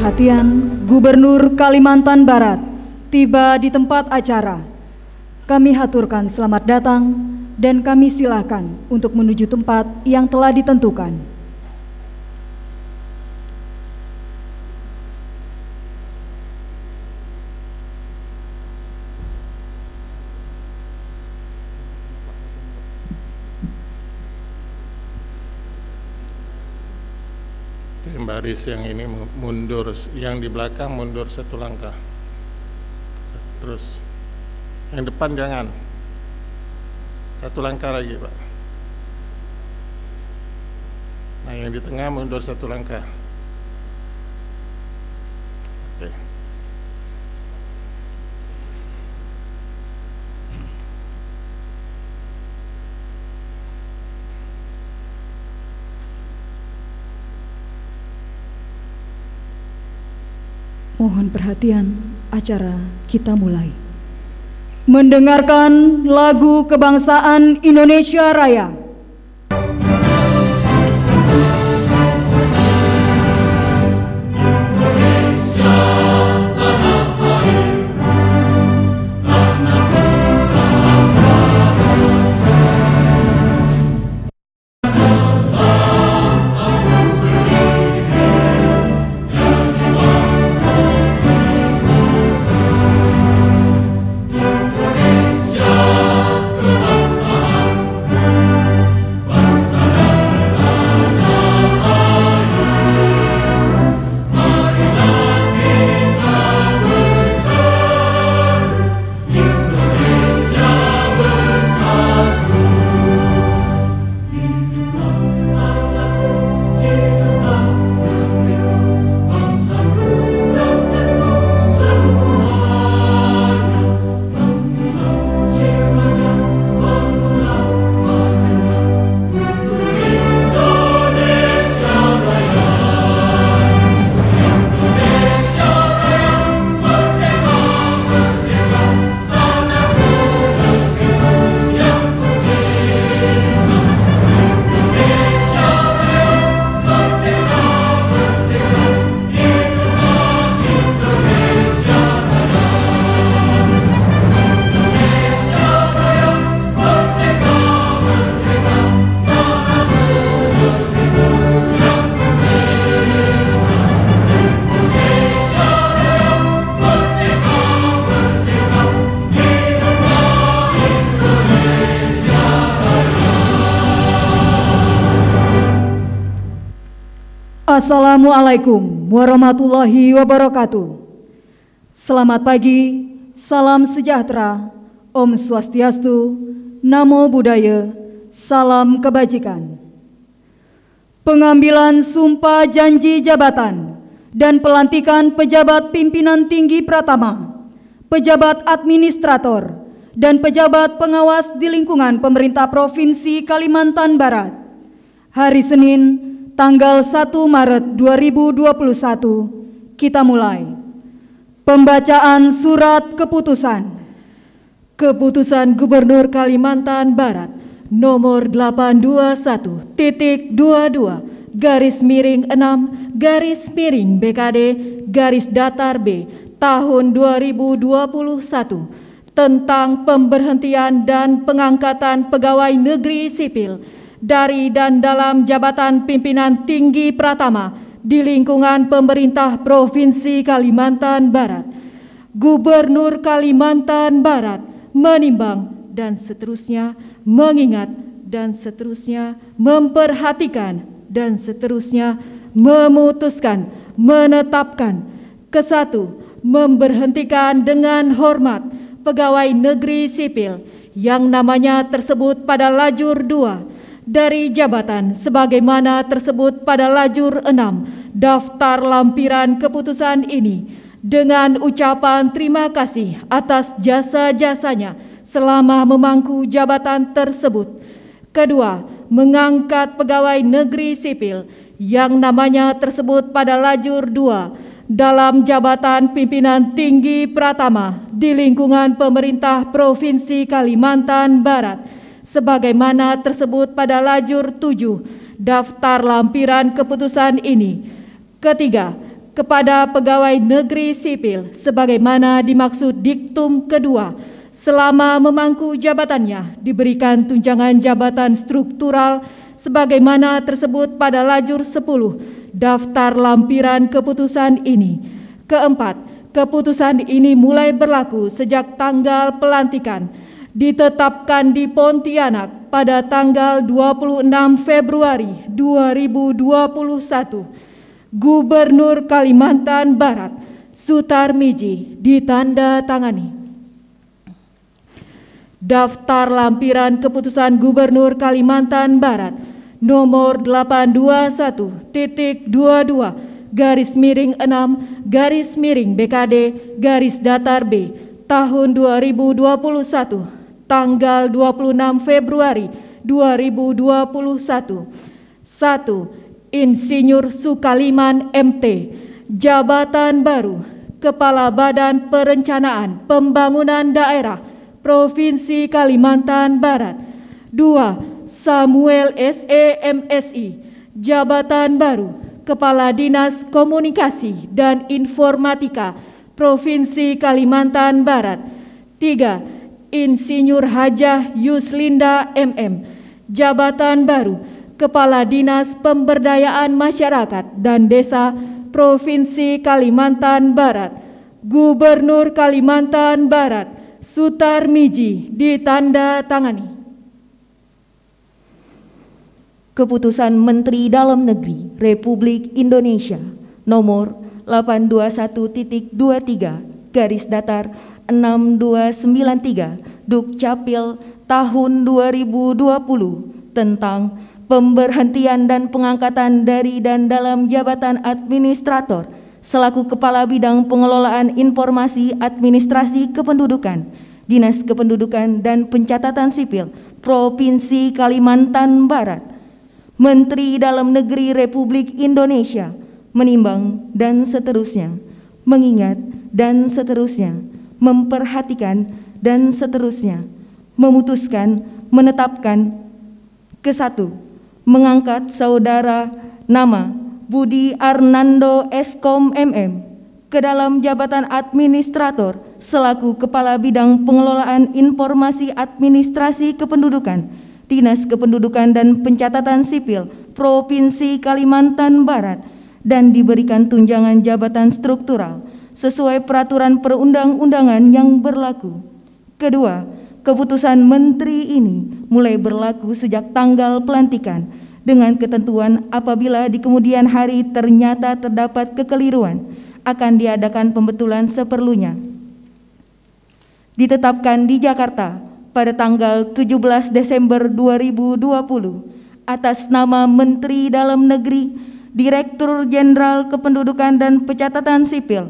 perhatian, Gubernur Kalimantan Barat tiba di tempat acara. Kami haturkan selamat datang dan kami silakan untuk menuju tempat yang telah ditentukan. Baris yang ini mundur, yang di belakang mundur satu langkah. Terus yang depan jangan, satu langkah lagi Pak. Nah yang di tengah mundur satu langkah. Oke. Mohon perhatian, acara kita mulai. Mendengarkan lagu kebangsaan Indonesia Raya. Assalamualaikum warahmatullahi wabarakatuh. Selamat pagi, salam sejahtera, Om Swastiastu, Namo Buddhaya, salam kebajikan. Pengambilan sumpah janji jabatan dan pelantikan pejabat pimpinan tinggi Pratama, pejabat administrator, dan pejabat pengawas di lingkungan pemerintah Provinsi Kalimantan Barat. Hari Senin, tanggal 1 Maret 2021, kita mulai. Pembacaan surat keputusan. Keputusan Gubernur Kalimantan Barat nomor 821-22-6-BKD-BD tahun 2021 tentang pemberhentian dan pengangkatan pegawai negeri sipil dari dan dalam jabatan pimpinan tinggi Pratama di lingkungan pemerintah Provinsi Kalimantan Barat. Gubernur Kalimantan Barat menimbang dan seterusnya, mengingat dan seterusnya, memperhatikan dan seterusnya, memutuskan, menetapkan. Kesatu, memberhentikan dengan hormat pegawai negeri sipil yang namanya tersebut pada lajur 2 dari jabatan sebagaimana tersebut pada lajur 6 daftar lampiran keputusan ini dengan ucapan terima kasih atas jasa-jasanya selama memangku jabatan tersebut. Kedua, mengangkat pegawai negeri sipil yang namanya tersebut pada lajur 2 dalam jabatan pimpinan tinggi Pratama di lingkungan pemerintah Provinsi Kalimantan Barat sebagaimana tersebut pada lajur 7 daftar lampiran keputusan ini. Ketiga, kepada pegawai negeri sipil sebagaimana dimaksud diktum kedua selama memangku jabatannya diberikan tunjangan jabatan struktural sebagaimana tersebut pada lajur 10 daftar lampiran keputusan ini. Keempat, keputusan ini mulai berlaku sejak tanggal pelantikan ditetapkan di Pontianak pada tanggal 26 Februari 2021. Gubernur Kalimantan Barat Sutarmiji ditandatangani. Daftar lampiran keputusan Gubernur Kalimantan Barat nomor 821-22/6-BKD-datar B tahun 2021 tanggal 26 Februari 2021. 1. Insinyur Sukaliman MT, jabatan baru Kepala Badan Perencanaan Pembangunan Daerah Provinsi Kalimantan Barat. 2. Samuel SE MSI, jabatan baru Kepala Dinas Komunikasi dan Informatika Provinsi Kalimantan Barat. 3. Insinyur Hajah Yuslinda MM, jabatan baru Kepala Dinas Pemberdayaan Masyarakat dan Desa Provinsi Kalimantan Barat. Gubernur Kalimantan Barat Sutarmiji ditandatangani. Keputusan Menteri Dalam Negeri Republik Indonesia nomor 821-23/6293 Dukcapil tahun 2020 tentang pemberhentian dan pengangkatan dari dan dalam jabatan administrator selaku Kepala Bidang Pengelolaan Informasi Administrasi Kependudukan, Dinas Kependudukan dan Pencatatan Sipil Provinsi Kalimantan Barat. Menteri Dalam Negeri Republik Indonesia menimbang dan seterusnya, mengingat dan seterusnya, memperhatikan dan seterusnya, memutuskan, menetapkan. Ke-1, mengangkat saudara nama Budi Arnando Eskom MM ke dalam jabatan administrator selaku Kepala Bidang Pengelolaan Informasi Administrasi Kependudukan, Dinas Kependudukan dan Pencatatan Sipil Provinsi Kalimantan Barat dan diberikan tunjangan jabatan struktural sesuai peraturan perundang-undangan yang berlaku. Kedua, keputusan Menteri ini mulai berlaku sejak tanggal pelantikan dengan ketentuan apabila di kemudian hari ternyata terdapat kekeliruan akan diadakan pembetulan seperlunya. Ditetapkan di Jakarta pada tanggal 17 Desember 2020 atas nama Menteri Dalam Negeri, Direktur Jenderal Kependudukan dan Pencatatan Sipil,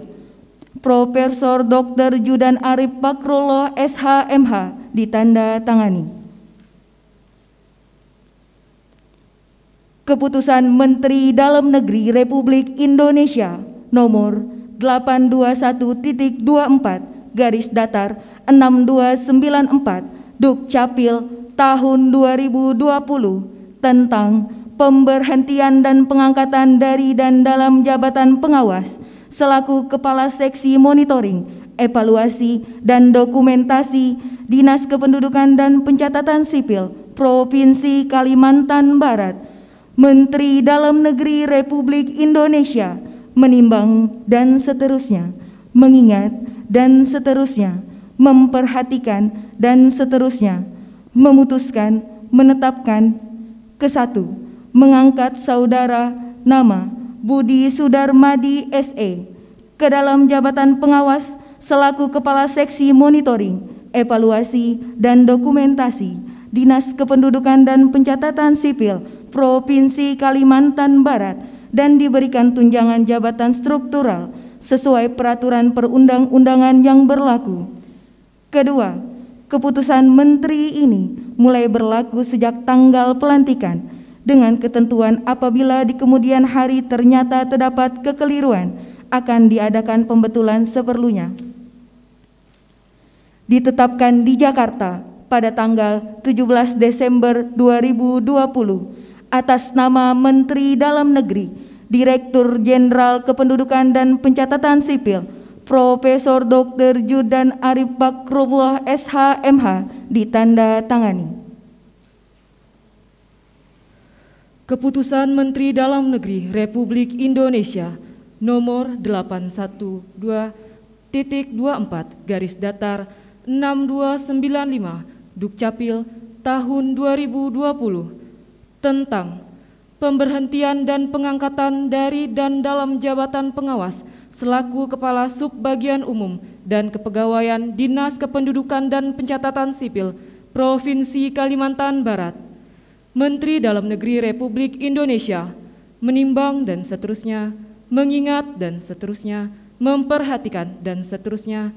Profesor Dr. Judan Arif Fakrullah SH.MH ditandatangani. Keputusan Menteri Dalam Negeri Republik Indonesia nomor 821-24/6294 Dukcapil tahun 2020 tentang pemberhentian dan pengangkatan dari dan dalam jabatan pengawas selaku Kepala Seksi Monitoring, Evaluasi dan Dokumentasi Dinas Kependudukan dan Pencatatan Sipil Provinsi Kalimantan Barat. Menteri Dalam Negeri Republik Indonesia menimbang dan seterusnya, mengingat dan seterusnya, memperhatikan dan seterusnya, memutuskan, menetapkan. Ke-1, mengangkat saudara nama Budi Sudarmadi SE ke dalam jabatan pengawas selaku Kepala Seksi Monitoring, Evaluasi dan Dokumentasi Dinas Kependudukan dan Pencatatan Sipil Provinsi Kalimantan Barat dan diberikan tunjangan jabatan struktural sesuai peraturan perundang-undangan yang berlaku. Kedua, keputusan Menteri ini mulai berlaku sejak tanggal pelantikan dengan ketentuan apabila di kemudian hari ternyata terdapat kekeliruan akan diadakan pembetulan seperlunya. Ditetapkan di Jakarta pada tanggal 17 Desember 2020 atas nama Menteri Dalam Negeri, Direktur Jenderal Kependudukan dan Pencatatan Sipil, Profesor Dr. Zudan Arif Fakrullah SH.MH, ditandatangani. Keputusan Menteri Dalam Negeri Republik Indonesia nomor 812.24/6295 Dukcapil tahun 2020 tentang pemberhentian dan pengangkatan dari dan dalam jabatan pengawas selaku Kepala Subbagian Umum dan Kepegawaian Dinas Kependudukan dan Pencatatan Sipil Provinsi Kalimantan Barat. Menteri Dalam Negeri Republik Indonesia menimbang dan seterusnya, mengingat dan seterusnya, memperhatikan dan seterusnya,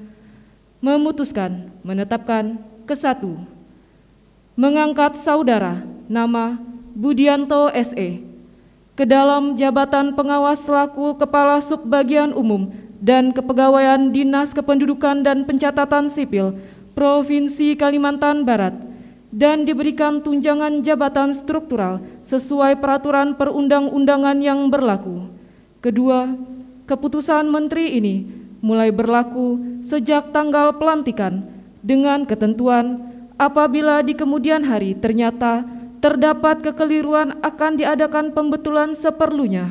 memutuskan, menetapkan ke-1, mengangkat saudara nama Budianto SE ke dalam jabatan pengawas selaku Kepala Subbagian Umum dan Kepegawaian Dinas Kependudukan dan Pencatatan Sipil Provinsi Kalimantan Barat dan diberikan tunjangan jabatan struktural sesuai peraturan perundang-undangan yang berlaku. Kedua, keputusan Menteri ini mulai berlaku sejak tanggal pelantikan dengan ketentuan apabila di kemudian hari ternyata terdapat kekeliruan akan diadakan pembetulan seperlunya.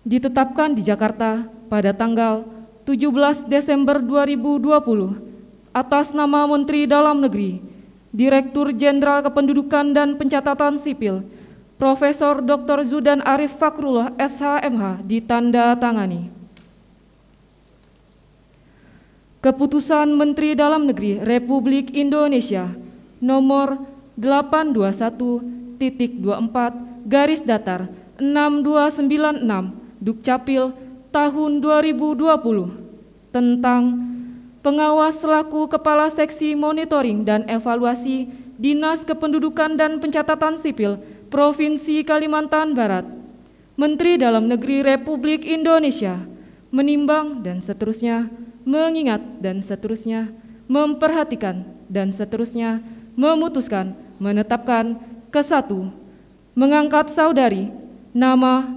Ditetapkan di Jakarta pada tanggal 17 Desember 2020 atas nama Menteri Dalam Negeri, Direktur Jenderal Kependudukan dan Pencatatan Sipil, Profesor Dr. Zudan Arif Fakrullah SH.MH, ditandatangani. Keputusan Menteri Dalam Negeri Republik Indonesia nomor 821.24/6296 Dukcapil tahun 2020 tentang pengawas selaku Kepala Seksi Monitoring dan Evaluasi Dinas Kependudukan dan Pencatatan Sipil Provinsi Kalimantan Barat. Menteri Dalam Negeri Republik Indonesia menimbang dan seterusnya, mengingat dan seterusnya, memperhatikan dan seterusnya, memutuskan, menetapkan ke-1, mengangkat saudari nama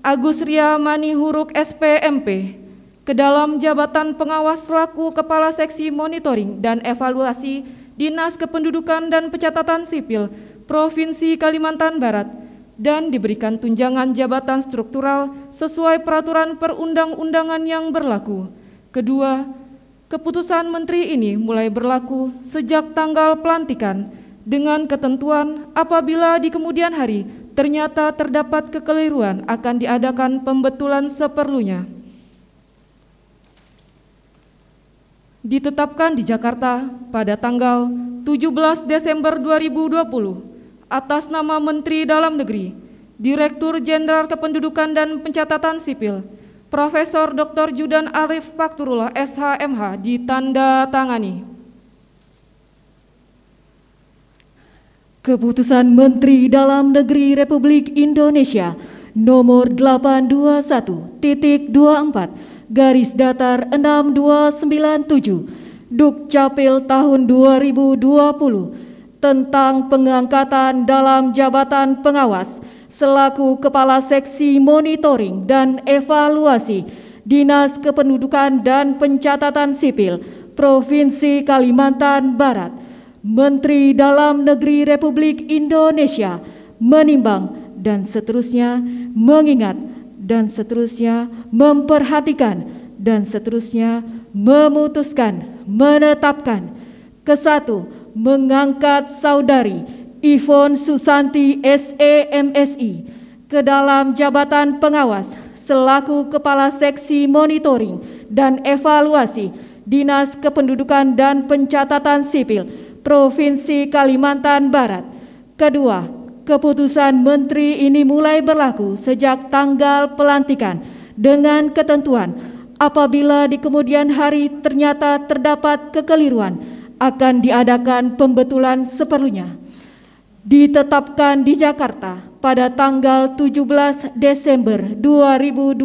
Agus Ria Manihuruk SP.MP ke dalam jabatan pengawas selaku Kepala Seksi Monitoring dan Evaluasi Dinas Kependudukan dan Pencatatan Sipil Provinsi Kalimantan Barat dan diberikan tunjangan jabatan struktural sesuai peraturan perundang-undangan yang berlaku. Kedua, keputusan Menteri ini mulai berlaku sejak tanggal pelantikan dengan ketentuan apabila di kemudian hari ternyata terdapat kekeliruan akan diadakan pembetulan seperlunya. Ditetapkan di Jakarta pada tanggal 17 Desember 2020 atas nama Menteri Dalam Negeri, Direktur Jenderal Kependudukan dan Pencatatan Sipil, Profesor Dr. Zudan Arif Fakrullah SH.MH, ditandatangani. Keputusan Menteri Dalam Negeri Republik Indonesia nomor 821.24/6297 Dukcapil tahun 2020 tentang pengangkatan dalam jabatan pengawas selaku Kepala Seksi Monitoring dan Evaluasi Dinas Kependudukan dan Pencatatan Sipil Provinsi Kalimantan Barat. Menteri Dalam Negeri Republik Indonesia menimbang dan seterusnya, mengingat dan seterusnya, memperhatikan dan seterusnya, memutuskan, menetapkan ke-1, mengangkat saudari Ivon Susanti SE.MSI ke dalam jabatan pengawas selaku Kepala Seksi Monitoring dan Evaluasi Dinas Kependudukan dan Pencatatan Sipil Provinsi Kalimantan Barat. Kedua, keputusan Menteri ini mulai berlaku sejak tanggal pelantikan dengan ketentuan apabila di kemudian hari ternyata terdapat kekeliruan akan diadakan pembetulan seperlunya. Ditetapkan di Jakarta pada tanggal 17 Desember 2020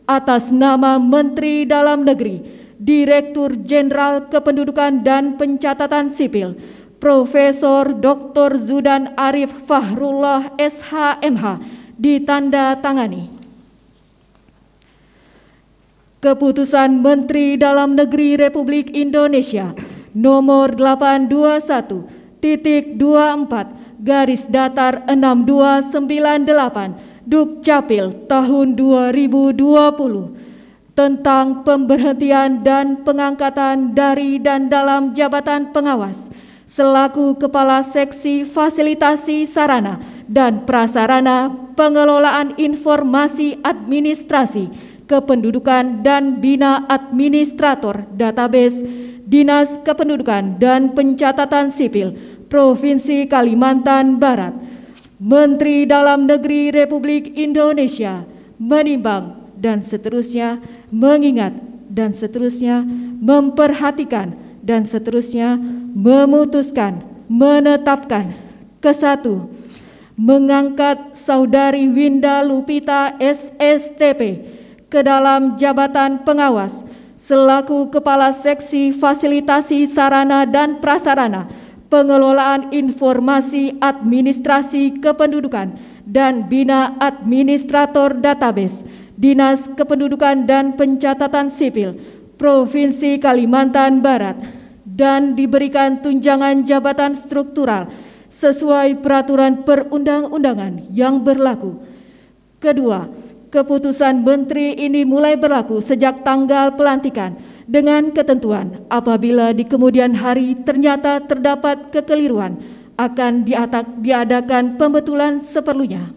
atas nama Menteri Dalam Negeri, Direktur Jenderal Kependudukan dan Pencatatan Sipil Profesor Dr. Zudan Arif Fahrullah SH.MH ditandatangani. Keputusan Menteri Dalam Negeri Republik Indonesia nomor 821.24/6298 Dukcapil tahun 2020 tentang pemberhentian dan pengangkatan dari dan dalam jabatan pengawas selaku Kepala Seksi Fasilitasi Sarana dan Prasarana Pengelolaan Informasi Administrasi Kependudukan dan Bina Administrator Database Dinas Kependudukan dan Pencatatan Sipil Provinsi Kalimantan Barat. Menteri Dalam Negeri Republik Indonesia menimbang dan seterusnya, mengingat dan seterusnya, memperhatikan dan seterusnya, memutuskan, menetapkan. Kesatu, mengangkat Saudari Winda Lupita SSTP ke dalam jabatan pengawas selaku Kepala Seksi Fasilitasi Sarana dan Prasarana Pengelolaan Informasi Administrasi Kependudukan dan Bina Administrator Database Dinas Kependudukan dan Pencatatan Sipil Provinsi Kalimantan Barat dan diberikan tunjangan jabatan struktural sesuai peraturan perundang-undangan yang berlaku. Kedua, keputusan Menteri ini mulai berlaku sejak tanggal pelantikan dengan ketentuan apabila di kemudian hari ternyata terdapat kekeliruan akan diadakan pembetulan seperlunya.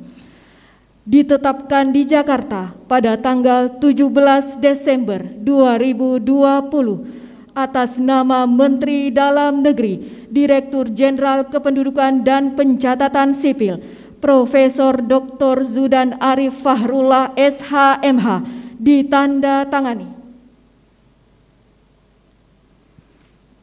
Ditetapkan di Jakarta pada tanggal 17 Desember 2020 atas nama Menteri Dalam Negeri, Direktur Jenderal Kependudukan dan Pencatatan Sipil, Profesor Dr. Zudan Arif Fahrullah SH.MH ditandatangani.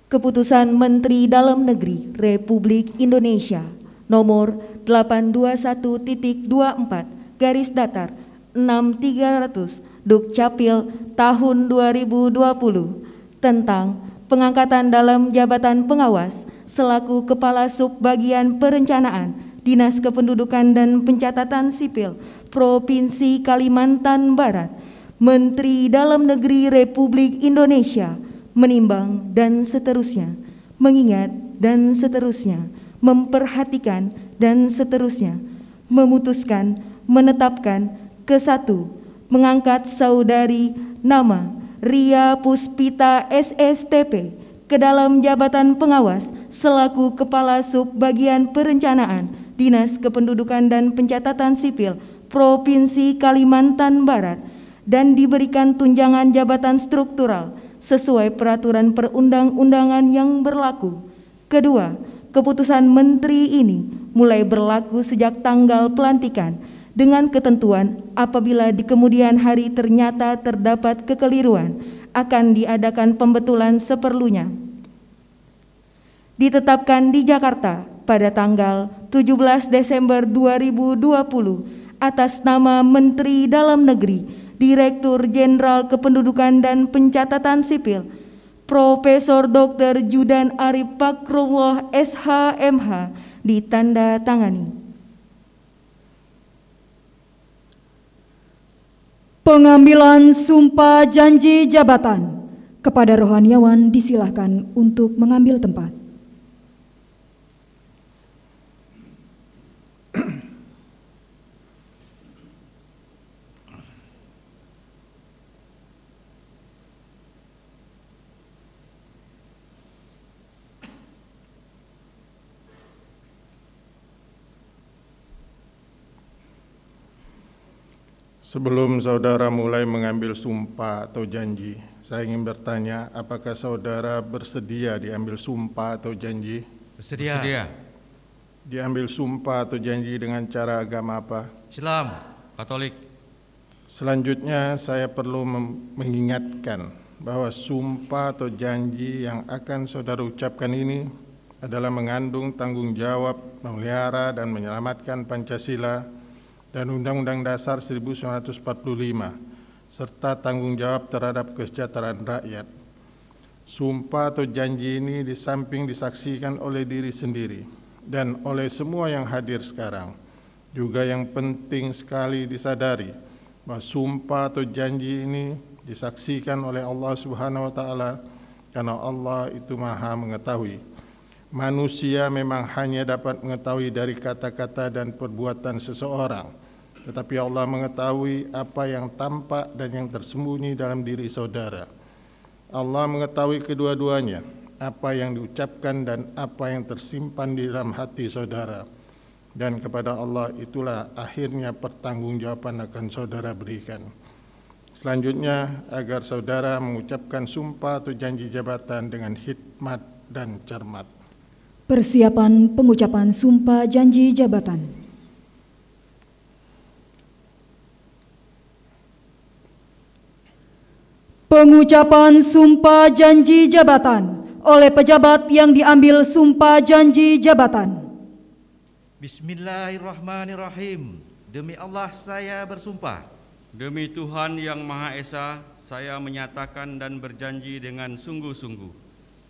Keputusan Menteri Dalam Negeri Republik Indonesia nomor 821.24/6300 Dukcapil tahun 2020 tentang pengangkatan dalam jabatan pengawas selaku Kepala Subbagian Perencanaan Dinas Kependudukan dan Pencatatan Sipil Provinsi Kalimantan Barat. Menteri Dalam Negeri Republik Indonesia menimbang dan seterusnya, mengingat dan seterusnya, memperhatikan dan seterusnya, memutuskan, menetapkan. Kesatu, mengangkat Saudari nama Ria Puspita SSTP ke dalam jabatan pengawas selaku Kepala Subbagian Perencanaan Dinas Kependudukan dan Pencatatan Sipil Provinsi Kalimantan Barat dan diberikan tunjangan jabatan struktural sesuai peraturan perundang-undangan yang berlaku. Kedua, keputusan Menteri ini mulai berlaku sejak tanggal pelantikan dengan ketentuan apabila di kemudian hari ternyata terdapat kekeliruan akan diadakan pembetulan seperlunya. Ditetapkan di Jakarta pada tanggal 17 Desember 2020 atas nama Menteri Dalam Negeri, Direktur Jenderal Kependudukan dan Pencatatan Sipil, Profesor Dr. Zudan Arif Fahrullah SH.MH ditandatangani. Pengambilan sumpah janji jabatan. Kepada rohaniawan disilahkan untuk mengambil tempat. Sebelum saudara mulai mengambil sumpah atau janji, saya ingin bertanya, apakah saudara bersedia diambil sumpah atau janji? Bersedia. Diambil sumpah atau janji dengan cara agama apa? Islam, Katolik. Selanjutnya saya perlu mengingatkan bahwa sumpah atau janji yang akan saudara ucapkan ini adalah mengandung tanggung jawab memelihara dan menyelamatkan Pancasila dan Undang-Undang Dasar 1945, serta tanggung jawab terhadap kesejahteraan rakyat. Sumpah atau janji ini di samping disaksikan oleh diri sendiri dan oleh semua yang hadir sekarang, juga yang penting sekali disadari bahwa sumpah atau janji ini disaksikan oleh Allah Subhanahu wa taala, karena Allah itu Maha mengetahui. Manusia memang hanya dapat mengetahui dari kata-kata dan perbuatan seseorang, tetapi Allah mengetahui apa yang tampak dan yang tersembunyi dalam diri saudara. Allah mengetahui kedua-duanya, apa yang diucapkan dan apa yang tersimpan di dalam hati saudara. Dan kepada Allah itulah akhirnya pertanggungjawaban akan saudara berikan. Selanjutnya, agar saudara mengucapkan sumpah atau janji jabatan dengan hikmat dan cermat. Persiapan pengucapan sumpah janji jabatan. Pengucapan sumpah janji jabatan oleh pejabat yang diambil sumpah janji jabatan. Bismillahirrahmanirrahim. Demi Allah saya bersumpah. Demi Tuhan Yang Maha Esa, saya menyatakan dan berjanji dengan sungguh-sungguh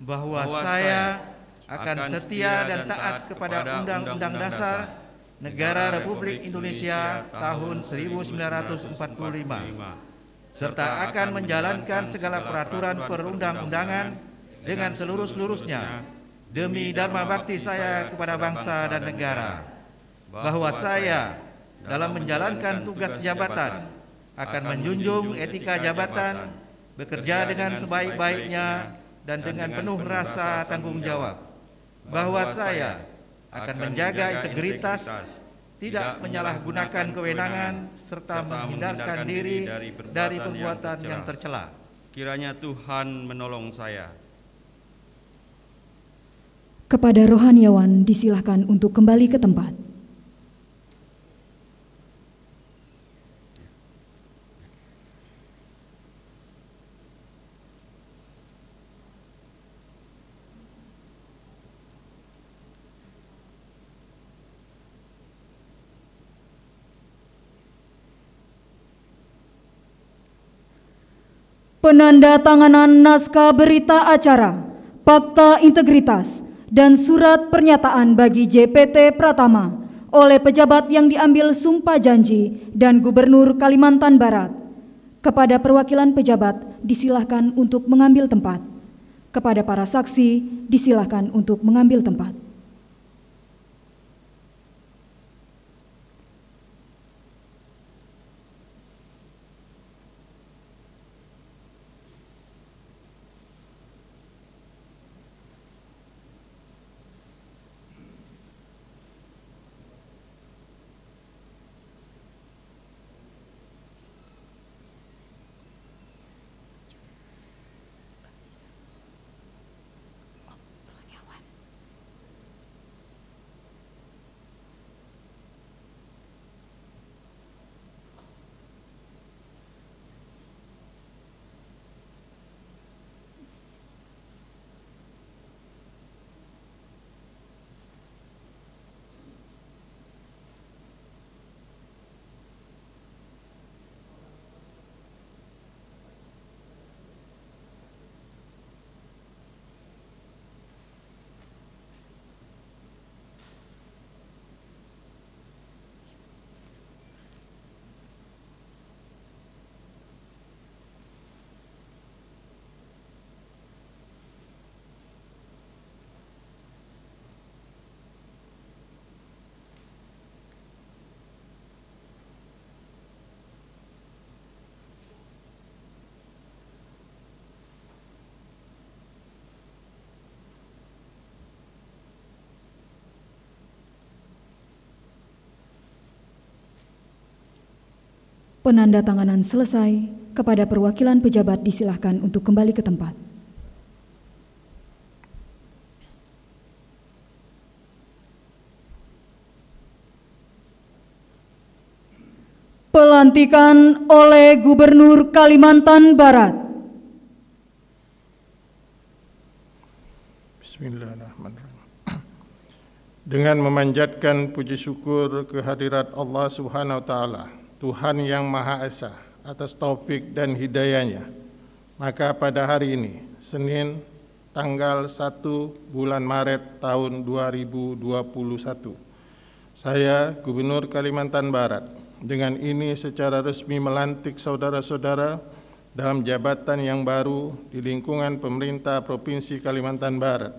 bahwa saya akan setia dan taat kepada Undang-Undang Dasar Negara Republik Indonesia tahun 1945, serta akan menjalankan segala peraturan perundang-undangan dengan seluruh-seluruhnya demi dharma bakti saya kepada bangsa dan negara, bahwa saya dalam menjalankan tugas jabatan akan menjunjung etika jabatan, bekerja dengan sebaik-baiknya dan dengan penuh rasa tanggung jawab, bahwa saya akan menjaga integritas, tidak menyalahgunakan kewenangan, serta menghindarkan diri dari perbuatan yang tercela. Kiranya Tuhan menolong saya. Kepada rohaniawan disilahkan untuk kembali ke tempat. Penandatanganan naskah berita acara, fakta integritas, dan surat pernyataan bagi JPT Pratama oleh pejabat yang diambil sumpah janji dan Gubernur Kalimantan Barat. Kepada perwakilan pejabat disilahkan untuk mengambil tempat. Kepada para saksi disilahkan untuk mengambil tempat. Penandatanganan selesai, kepada perwakilan pejabat disilahkan untuk kembali ke tempat. Pelantikan oleh Gubernur Kalimantan Barat. Bismillahirrahmanirrahim. Dengan memanjatkan puji syukur kehadirat Allah Subhanahu wa taala, Tuhan yang Maha Esa, atas taufik dan hidayahnya, Maka pada hari ini, Senin tanggal 1 bulan Maret tahun 2021, saya Gubernur Kalimantan Barat dengan ini secara resmi melantik saudara-saudara dalam jabatan yang baru di lingkungan pemerintah Provinsi Kalimantan Barat.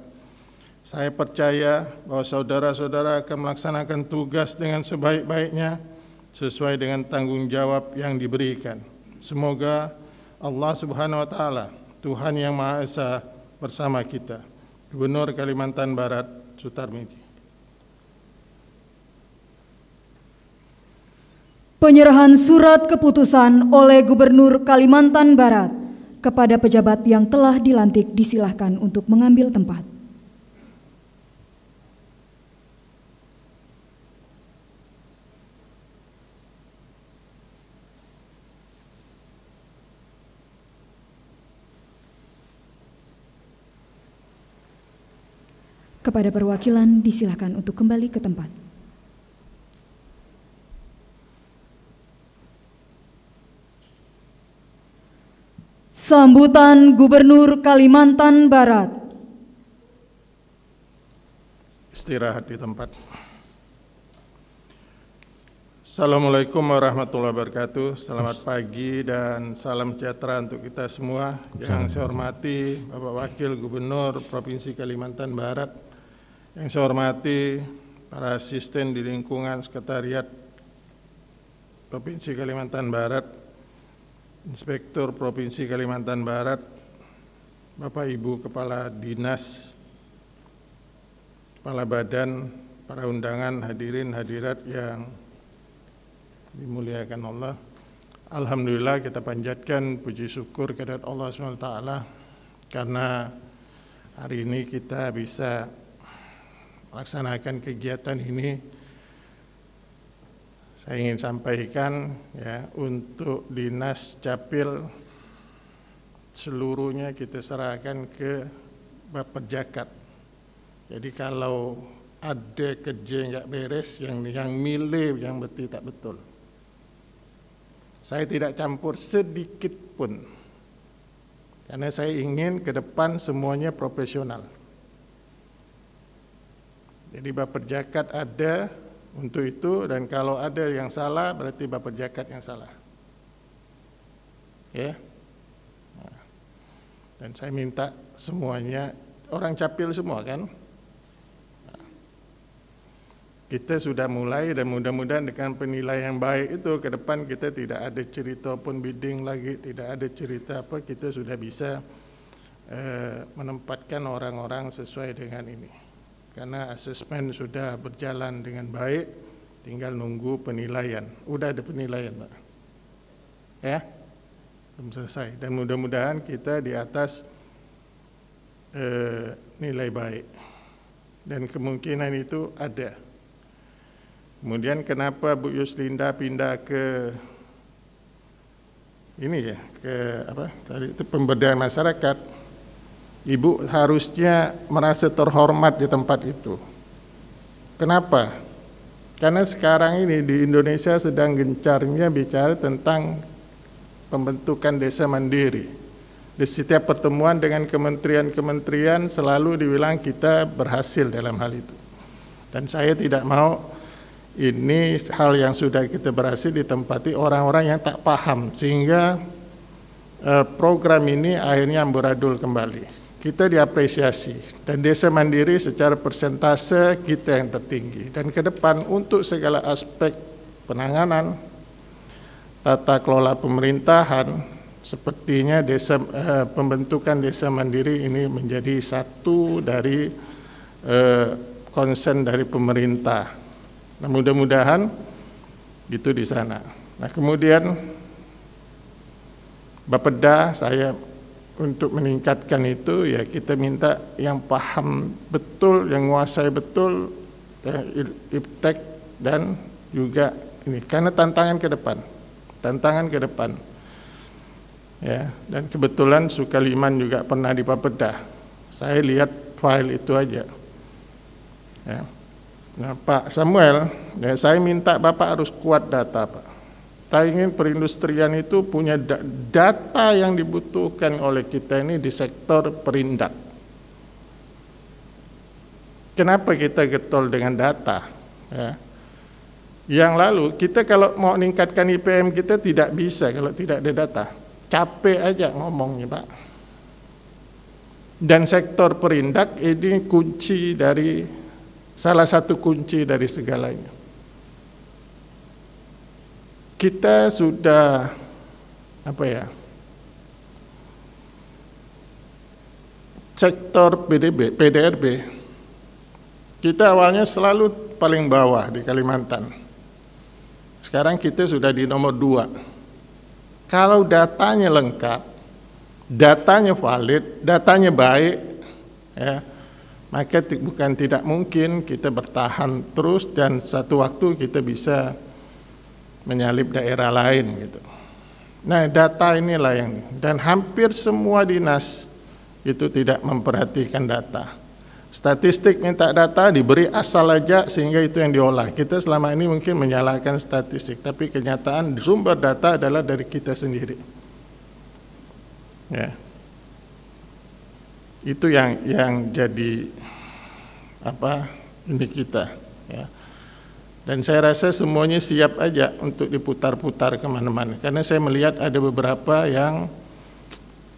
Saya percaya bahwa saudara-saudara akan melaksanakan tugas dengan sebaik-baiknya sesuai dengan tanggung jawab yang diberikan. Semoga Allah Subhanahu wa Ta'ala, Tuhan Yang Maha Esa, bersama kita. Gubernur Kalimantan Barat, Sutarmiji. Penyerahan surat keputusan oleh Gubernur Kalimantan Barat kepada pejabat yang telah dilantik disilahkan untuk mengambil tempat. Kepada perwakilan disilahkan untuk kembali ke tempat. Sambutan Gubernur Kalimantan Barat. Istirahat di tempat. Assalamualaikum warahmatullahi wabarakatuh. Selamat pagi dan salam sejahtera untuk kita semua. Yang saya hormati Bapak Wakil Gubernur Provinsi Kalimantan Barat, yang saya hormati para asisten di lingkungan Sekretariat Provinsi Kalimantan Barat, Inspektur Provinsi Kalimantan Barat, Bapak Ibu Kepala Dinas, Kepala Badan, para undangan, hadirin hadirat yang dimuliakan Allah. Alhamdulillah kita panjatkan puji syukur kehadirat Allah SWT karena hari ini kita bisa melaksanakan kegiatan ini. Saya ingin sampaikan ya, untuk Dinas Capil seluruhnya kita serahkan ke Bapak Jakat. Jadi kalau ada kerja yang nggak beres, yang milih, yang betul tak betul, saya tidak campur sedikit pun, karena saya ingin ke depan semuanya profesional. Jadi Bapak Jakat ada untuk itu, dan kalau ada yang salah berarti Bapak Jakat yang salah. Ya. Nah, dan saya minta semuanya orang Capil semua kan. Nah, kita sudah mulai dan mudah-mudahan dengan penilaian yang baik itu ke depan kita tidak ada cerita pun bidding lagi, tidak ada cerita apa, kita sudah bisa menempatkan orang-orang sesuai dengan ini. Karena asesmen sudah berjalan dengan baik, tinggal nunggu penilaian. Udah ada penilaian, Pak. Ya, belum selesai. Dan mudah-mudahan kita di atas nilai baik. Dan kemungkinan itu ada. Kemudian kenapa Bu Yuslinda pindah ke ini ya, ke apa? Tadi itu pemberdayaan masyarakat. Ibu harusnya merasa terhormat di tempat itu. Kenapa? Karena sekarang ini di Indonesia sedang gencarnya bicara tentang pembentukan desa mandiri. Di setiap pertemuan dengan kementerian-kementerian selalu dibilang kita berhasil dalam hal itu. Dan saya tidak mau ini hal yang sudah kita berhasil ditempati orang-orang yang tak paham, sehingga program ini akhirnya amburadul kembali. Kita diapresiasi, dan desa mandiri secara persentase kita yang tertinggi. Dan ke depan untuk segala aspek penanganan, tata kelola pemerintahan, sepertinya pembentukan desa mandiri ini menjadi satu dari konsen dari pemerintah. Nah, mudah-mudahan itu di sana. Nah, kemudian Bapeda, saya untuk meningkatkan itu ya kita minta yang paham betul, yang menguasai betul iptek dan juga ini, karena tantangan ke depan ya. Dan kebetulan Sukaliman juga pernah di Bapeda, saya lihat file itu aja ya. Nah, Pak Samuel ya, saya minta Bapak harus kuat data, Pak, Kita ingin perindustrian itu punya data yang dibutuhkan oleh kita ini di sektor perindak. Kenapa kita getol dengan data? Ya. Yang lalu kita kalau mau meningkatkan IPM kita tidak bisa kalau tidak ada data. Capek aja ngomongnya, Pak. Dan sektor perindak ini kunci dari salah satu kunci dari segalanya. Kita sudah sektor PDRB kita awalnya selalu paling bawah di Kalimantan. Sekarang kita sudah di nomor 2. Kalau datanya lengkap, datanya valid, datanya baik, ya, maka bukan tidak mungkin kita bertahan terus dan satu waktu kita bisa menyalip daerah lain gitu. Nah, data inilah yang, dan hampir semua dinas itu tidak memperhatikan data. Statistik minta data diberi asal aja sehingga itu yang diolah. Kita selama ini mungkin menyalahkan statistik, tapi kenyataan sumber data adalah dari kita sendiri. Ya. Itu yang jadi ini kita, ya. Dan saya rasa semuanya siap aja untuk diputar-putar kemana-mana. Karena saya melihat ada beberapa yang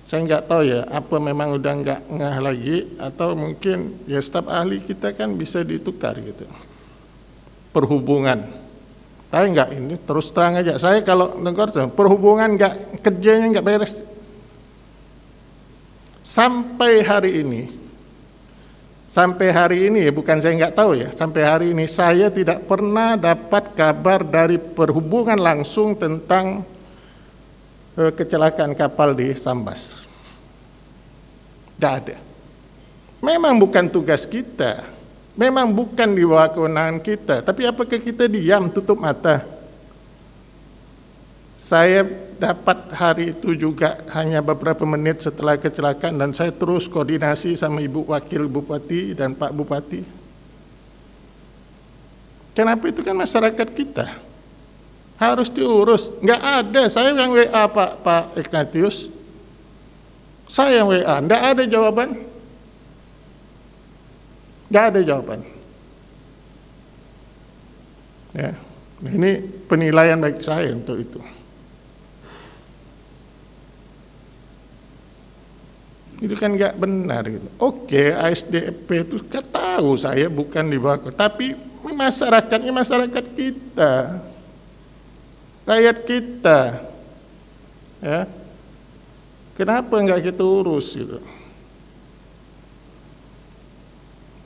saya nggak tahu ya, apa memang udah nggak ngeh lagi, atau mungkin ya staf ahli kita kan bisa ditukar gitu. Perhubungan. Saya nggak ini, terus terang aja. Saya kalau dengar perhubungan nggak, kerjanya nggak beres. Sampai hari ini, bukan saya nggak tahu ya, sampai hari ini saya tidak pernah dapat kabar dari perhubungan langsung tentang kecelakaan kapal di Sambas. Nggak ada. Memang bukan tugas kita, memang bukan di bawah kewenangan kita, tapi apakah kita diam, tutup mata? Saya dapat hari itu juga hanya beberapa menit setelah kecelakaan dan saya terus koordinasi sama Ibu Wakil Bupati dan Pak Bupati. Kenapa? Itu kan masyarakat kita. Harus diurus. Nggak ada, saya yang WA Pak Ignatius. Saya yang WA, nggak ada jawaban. Nggak ada jawaban. Ya, ini penilaian bagi saya untuk itu. Itu kan nggak benar gitu. Oke, ASDP itu kan tahu saya bukan di bawah, tapi masyarakatnya masyarakat kita, rakyat kita, ya. Kenapa nggak kita urus gitu?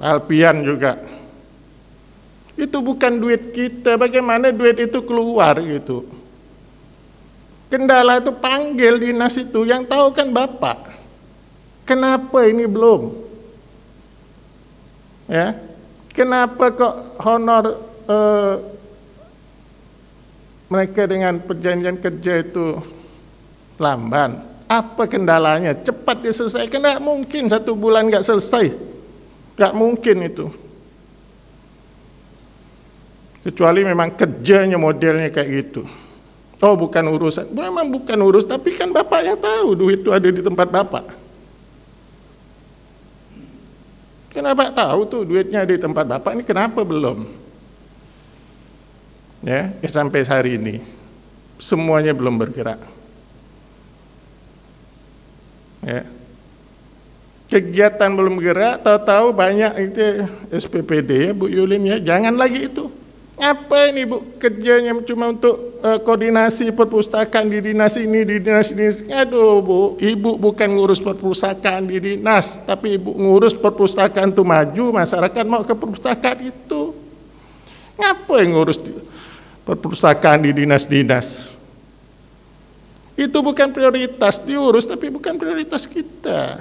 Alpian juga, itu bukan duit kita. Bagaimana duit itu keluar gitu? Kendala itu panggil dinas itu, yang tahu kan Bapak. Kenapa ini belum? Ya, kenapa kok honor mereka dengan perjanjian kerja itu lamban? Apa kendalanya? Cepat diselesaikan. Nggak mungkin 1 bulan nggak selesai. Nggak mungkin itu. Kecuali memang kerjanya modelnya kayak gitu. Oh, bukan urusan. Memang bukan urus, tapi kan Bapak yang tahu duit itu ada di tempat Bapak. Kenapa tahu tuh duitnya di tempat Bapak, ini kenapa belum? Ya, sampai hari ini semuanya belum bergerak. Ya. Kegiatan belum bergerak, tahu-tahu banyak itu SPPD ya Bu Yulin ya, jangan lagi itu. Apa ini Bu, kerjanya cuma untuk koordinasi perpustakaan di dinas ini, di dinas ini. Aduh Bu, Ibu bukan ngurus perpustakaan di dinas, tapi Ibu ngurus perpustakaan itu maju, masyarakat mau ke perpustakaan itu. Ngapa yang ngurus perpustakaan di dinas-dinas? Itu bukan prioritas, diurus tapi bukan prioritas kita.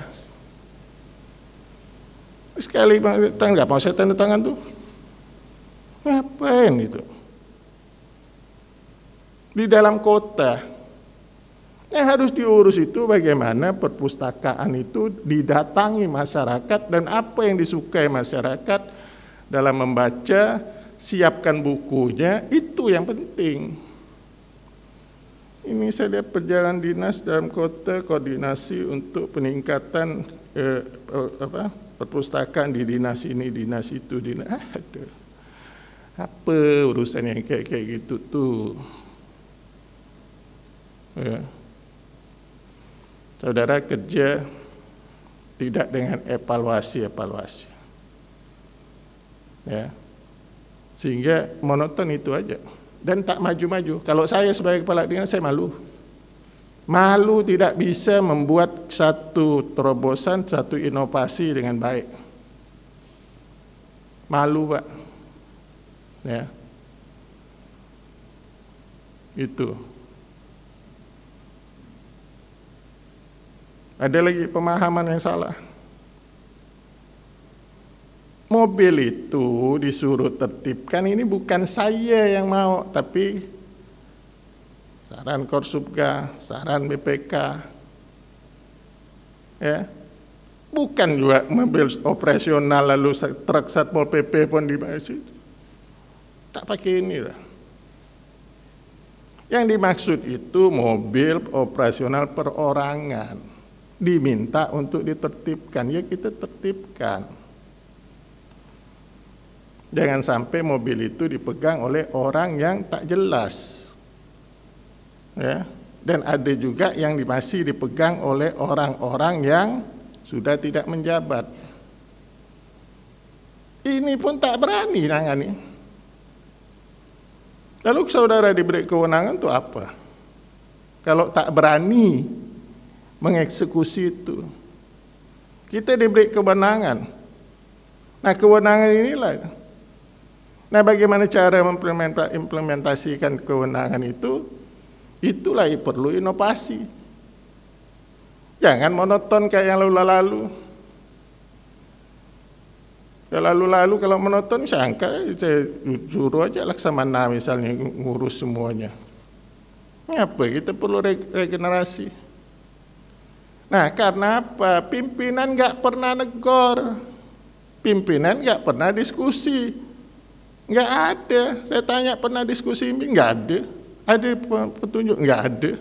Sekali Bang, nggak mau saya tanda tangan tuh. Ngapain itu? Di dalam kota. Yang harus diurus itu bagaimana perpustakaan itu didatangi masyarakat dan apa yang disukai masyarakat dalam membaca, siapkan bukunya, itu yang penting. Ini saya lihat perjalanan dinas dalam kota, koordinasi untuk peningkatan perpustakaan di dinas ini, dinas itu, dinas. Aduh. Apa urusan yang kayak gitu tuh? Ya. Saudara kerja tidak dengan evaluasi. Ya. Sehingga monoton itu aja dan tak maju-maju. Kalau saya sebagai kepala dinas, saya malu. Malu tidak bisa membuat satu terobosan, satu inovasi dengan baik. Malu, Pak. Ya. Itu. Ada lagi pemahaman yang salah. Mobil itu disuruh tertibkan, ini bukan saya yang mau, tapi saran Korsubga, saran BPK. Ya. Bukan juga mobil operasional lalu truk Satpol PP pun dibahas itu. Tak pakai ini lah. Yang dimaksud itu mobil operasional perorangan. Diminta untuk ditertibkan, ya kita tertibkan. Jangan sampai mobil itu dipegang oleh orang yang tak jelas. Ya. Dan ada juga yang masih dipegang oleh orang-orang yang sudah tidak menjabat. Ini pun tak berani nangani. Lalu saudara diberi kewenangan untuk apa? Kalau tak berani mengeksekusi itu. Kita diberi kewenangan. Nah, kewenangan inilah. Nah, bagaimana cara implementasikan kewenangan itu? Itulah yang perlu inovasi. Jangan monoton kayak yang lalu-lalu. Ya lalu-lalu kalau monoton sangka saya suruh aja Laksamana misalnya ngurus semuanya. Ngapa kita perlu regenerasi? Nah, karena apa? Pimpinan nggak pernah negor, pimpinan nggak pernah diskusi, nggak ada. Saya tanya pernah diskusi ini, nggak ada. Ada petunjuk, nggak ada.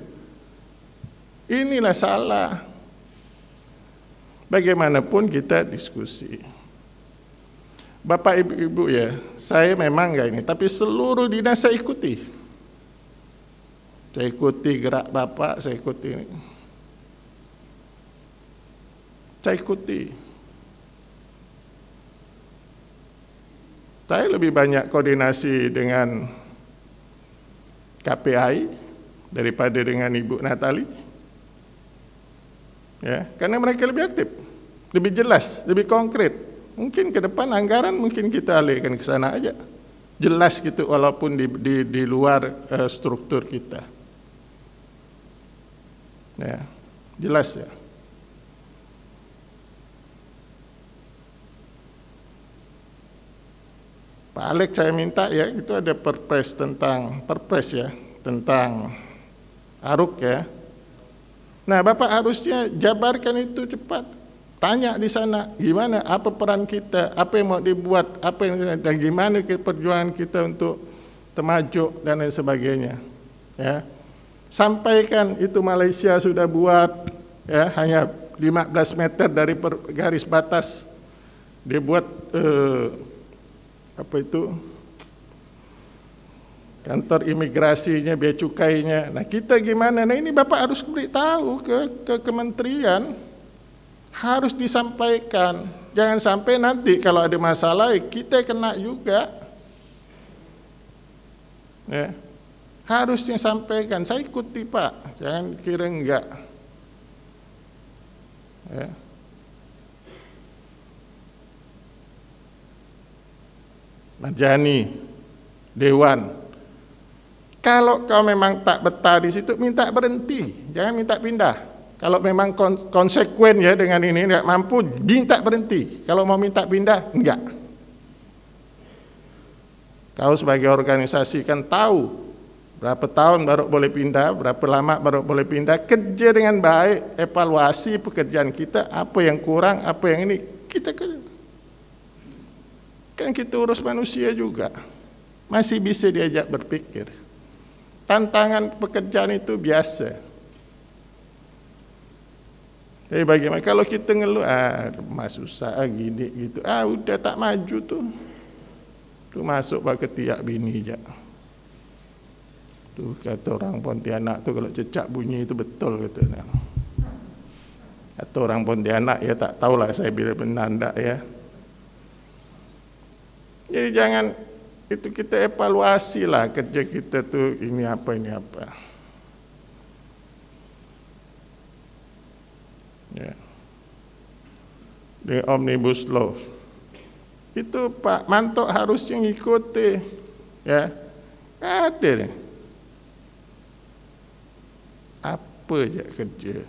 Inilah salah. Bagaimanapun kita diskusi. Bapak Ibu ya, saya memang nggak ini, tapi seluruh dinas saya ikuti. Saya ikuti gerak Bapak, saya ikuti ini. Saya ikuti. Saya lebih banyak koordinasi dengan KPI daripada dengan Ibu Natali. Ya, karena mereka lebih aktif, lebih jelas, lebih konkret. Mungkin ke depan anggaran mungkin kita alihkan ke sana aja. Jelas gitu walaupun di luar struktur kita. Ya, jelas ya. Pak Alex saya minta ya, itu ada perpres ya, tentang ARUK ya. Nah, Bapak harusnya jabarkan itu cepat. Tanya di sana, gimana, apa peran kita, apa yang mau dibuat, apa yang dan gimana perjuangan kita untuk termaju dan lain sebagainya. Ya. Sampaikan itu Malaysia sudah buat ya, hanya 15 meter dari garis batas. Dia buat apa itu kantor imigrasinya, bea cukainya. Nah, kita gimana? Nah, ini Bapak harus beritahu ke kementerian, harus disampaikan. Jangan sampai nanti kalau ada masalah kita kena juga. Ya. Harusnya sampaikan. Saya ikuti Pak, jangan kira enggak. Ya. Marjani, Dewan, kalau kau memang tak betah di situ, minta berhenti, jangan minta pindah. Kalau memang konsekuen ya dengan ini, enggak mampu, minta berhenti. Kalau mau minta pindah, enggak. Kau sebagai organisasi kan tahu berapa tahun baru boleh pindah, berapa lama baru boleh pindah. Kerja dengan baik, evaluasi pekerjaan kita, apa yang kurang, apa yang ini, kita kerja. Kan kita urus manusia juga, masih bisa diajak berpikir. tantangan pekerjaan itu biasa. Jadi bagaimana kalau kita ngeluh, mas susah gini gitu, udah tak maju tuh. Tuh masuk pakai tiak bini je. Tuh kata orang Pontianak tuh kalau cecak bunyi itu betul gitu. Kata orang Pontianak ya tak tahulah saya bila benar enggak ya. Jadi jangan itu kita evaluasi lah kerja kita tuh ini apa. Ya. Di Omnibus Law itu Pak Mantok harusnya ngikuti, ya. Ada nih. Apa aja kerja.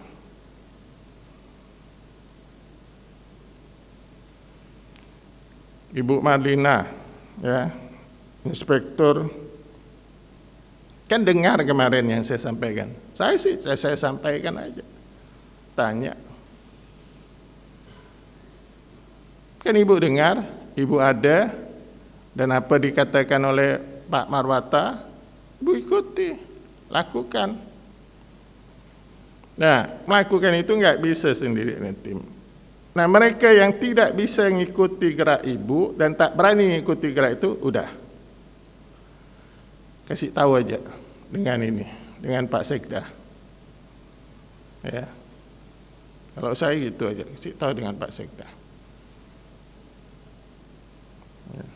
Ibu Marlina, ya, inspektur, kan dengar kemarin yang saya sampaikan. Saya sampaikan aja. Tanya. Kan ibu dengar, ibu ada, dan apa dikatakan oleh Pak Marwata, ibu ikuti, lakukan. Nah, melakukan itu nggak bisa sendiri nanti. Nah, mereka yang tidak bisa mengikuti gerak ibu dan tak berani mengikuti gerak itu, udah. Kasih tahu aja dengan ini, dengan Pak Sekda. Ya. Kalau saya gitu aja, kasih tahu dengan Pak Sekda. Ya.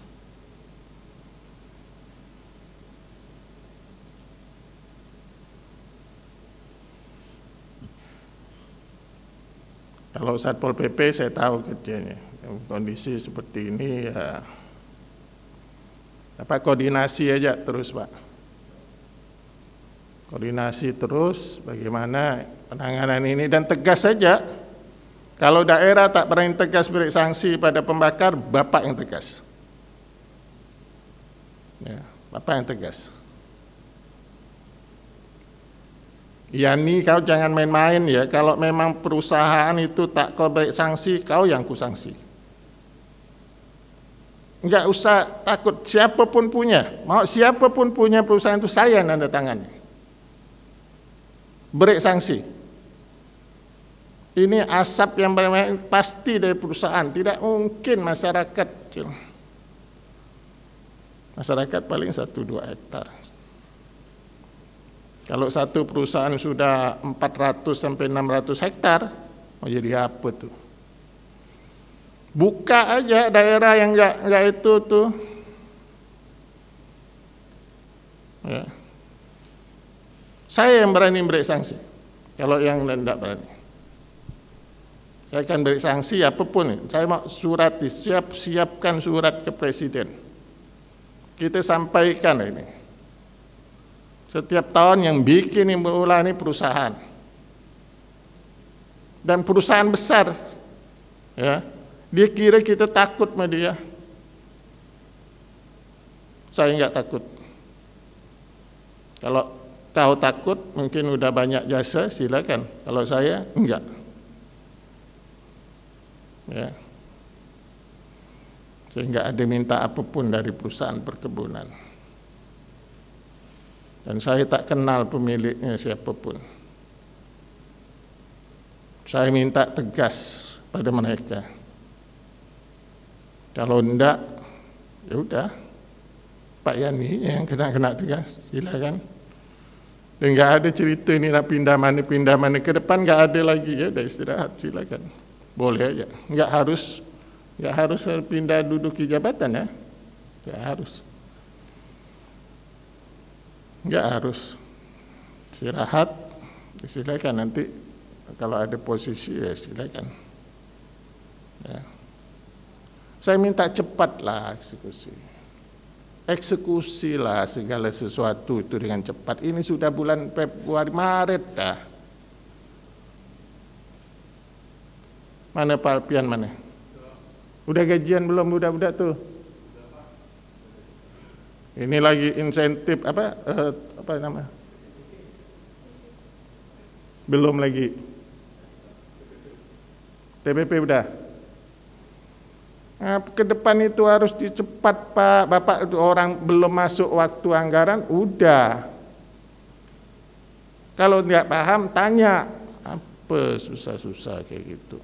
Kalau Satpol PP saya tahu kerjanya. Kondisi seperti ini ya, apa koordinasi aja terus Pak. Koordinasi terus bagaimana penanganan ini dan tegas saja. Kalau daerah tak berani tegas beri sanksi pada pembakar, Bapak yang tegas. Ya, Bapak yang tegas. Yani kau jangan main-main ya, kalau memang perusahaan itu tak kau beri sanksi, kau yang ku sanksi. Enggak usah takut, siapapun punya, mau siapapun punya perusahaan itu saya nanda tangan. Beri sanksi. Ini asap yang bermain pasti dari perusahaan, tidak mungkin masyarakat. Masyarakat paling 1-2 hektar. Kalau satu perusahaan sudah 400 sampai 600 hektar, mau jadi apa tuh? Buka aja daerah yang enggak itu tuh. Ya. Saya yang berani beri sanksi. Kalau yang tidak berani, saya akan beri sanksi apapun. Saya mau surat, siapkan surat ke Presiden. Kita sampaikan ini. Setiap tahun yang bikin ini berulang ini perusahaan. Dan perusahaan besar. Ya. Dia kira kita takut sama dia. Saya enggak takut. Kalau kau takut, mungkin udah banyak jasa, silakan. Kalau saya, enggak. Ya. Saya enggak ada minta apapun dari perusahaan perkebunan. Dan saya tak kenal pemiliknya siapapun. Saya minta tegas pada mereka. Kalau enggak, ya udah, Pak Yani yang kena tegas, silakan. Dan enggak ada cerita ini nak pindah mana ke depan, enggak ada lagi ya, udah istirahat, silakan. Boleh aja, enggak harus pindah duduki jabatan ya, enggak harus. Enggak harus istirahat, silakan nanti kalau ada posisi ya silakan. Ya. Saya minta cepatlah eksekusilah segala sesuatu itu dengan cepat. Ini sudah bulan Februari, Maret dah. Mana Pak Alpian mana? Udah gajian belum budak-budak tuh? Ini lagi insentif apa nama? Belum lagi. TPP udah. Nah, ke depan itu harus dicepat Pak. Bapak itu orang belum masuk waktu anggaran, udah. Kalau nggak paham, tanya. Apa susah-susah kayak gitu.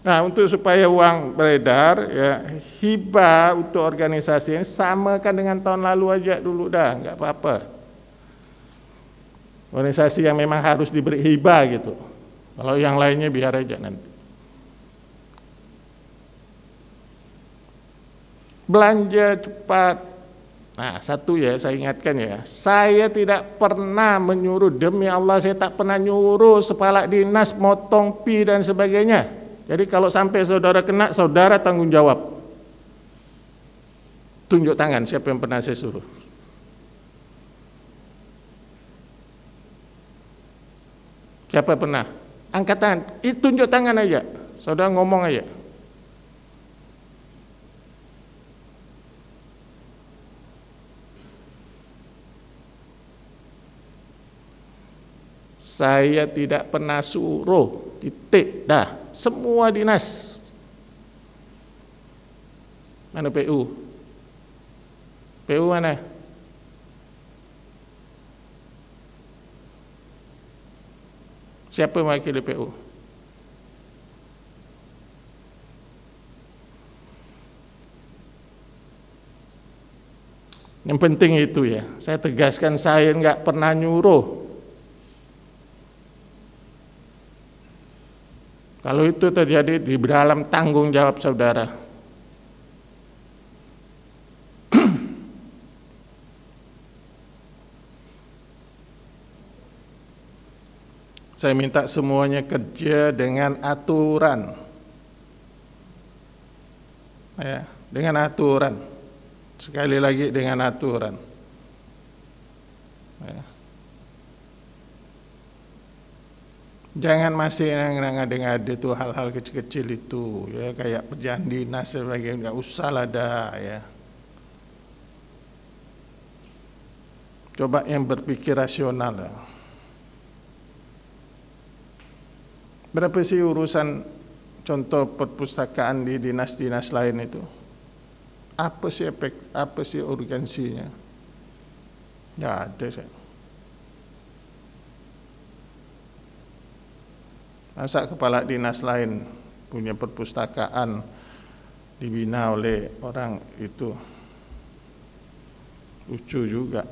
Nah, untuk supaya uang beredar, ya, hibah untuk organisasi ini samakan dengan tahun lalu aja dulu dah, nggak apa-apa. Organisasi yang memang harus diberi hibah gitu. Kalau yang lainnya biar aja nanti. Belanja cepat. Nah, satu ya, saya ingatkan ya, saya tidak pernah menyuruh, demi Allah saya tak pernah nyuruh kepala dinas motong pi dan sebagainya. Jadi kalau sampai saudara kena, saudara tanggung jawab. Tunjuk tangan siapa yang pernah saya suruh. Siapa pernah? Angkat tangan, tunjuk tangan aja. Saudara ngomong aja. Saya tidak pernah suruh, titik, dah. Semua dinas. Mana PU? PU mana? Siapa mewakili PU? Yang penting itu ya, saya tegaskan saya nggak pernah nyuruh. Kalau itu terjadi di dalam tanggung jawab saudara. Saya minta semuanya kerja dengan aturan. Ya, dengan aturan. Sekali lagi dengan aturan. Ya. Jangan masih ngada-ngada itu hal-hal kecil-kecil itu, ya, kayak perjalanan dinas sebagainya, nggak usah lah dah, ya. Coba yang berpikir rasional lah. Berapa sih urusan contoh perpustakaan di dinas-dinas lain itu? Apa sih efek, apa sih urgensinya? Nggak ada saya. Masa kepala dinas lain punya perpustakaan dibina oleh orang itu? Lucu juga.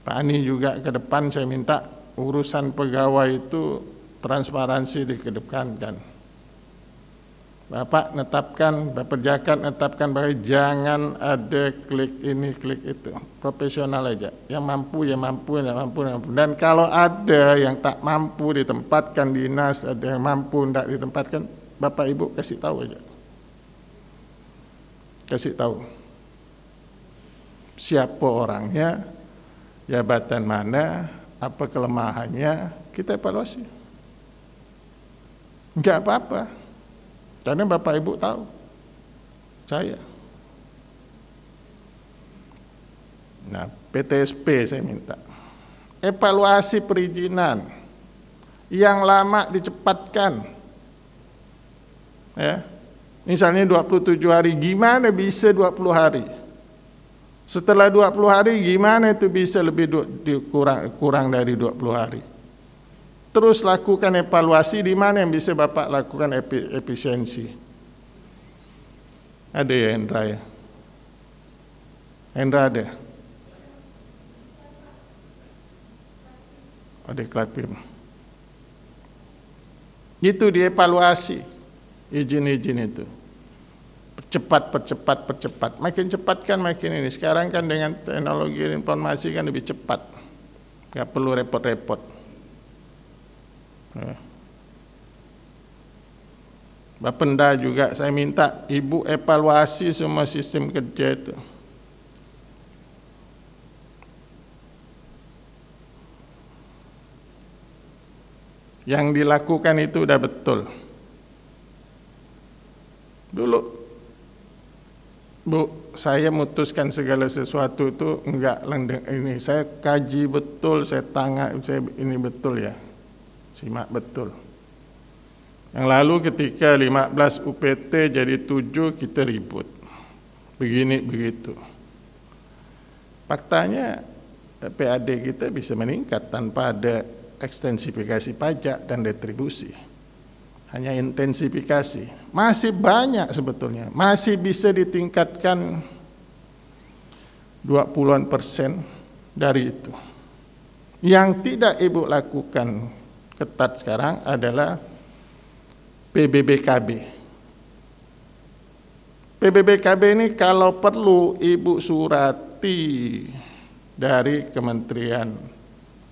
Pak Ani juga ke depan saya minta urusan pegawai itu transparansi dikedepankan. Bapak netapkan, Bapak Jakat netapkan bahwa jangan ada klik ini, klik itu. Profesional aja. Yang mampu, yang mampu, yang mampu, yang mampu. Dan kalau ada yang tak mampu ditempatkan dinas, ada yang mampu tidak ditempatkan, Bapak Ibu kasih tahu aja. Kasih tahu. Siapa orangnya, jabatan mana, apa kelemahannya, kita evaluasi. Enggak apa-apa. Karena Bapak Ibu tahu, saya. Nah, PTSP saya minta. Evaluasi perizinan. Yang lama dicepatkan. Ya. Misalnya 27 hari, gimana bisa 20 hari? Setelah 20 hari, gimana itu bisa lebih kurang dari 20 hari? Terus lakukan evaluasi di mana yang bisa Bapak lakukan efisiensi. Ada ya Hendra ya? Hendra ada? Ada Klapim. Itu dievaluasi izin-izin itu. Percepat. Makin cepat kan makin ini. Sekarang kan dengan teknologi informasi kan lebih cepat. Nggak perlu repot-repot. Bapenda juga saya minta Ibu evaluasi semua sistem kerja itu. Yang dilakukan itu udah betul. Dulu Bu, saya memutuskan segala sesuatu itu enggak lendeng ini. Saya kaji betul, saya tangga, saya ini betul ya. simak betul. Yang lalu ketika 15 UPT jadi 7 kita ribut. Begini begitu. Faktanya PAD kita bisa meningkat tanpa ada ekstensifikasi pajak dan retribusi. Hanya intensifikasi. Masih banyak sebetulnya. Masih bisa ditingkatkan 20% dari itu. Yang tidak Ibu lakukan ketat sekarang adalah PBBKB. PBBKB ini kalau perlu Ibu surati dari kementerian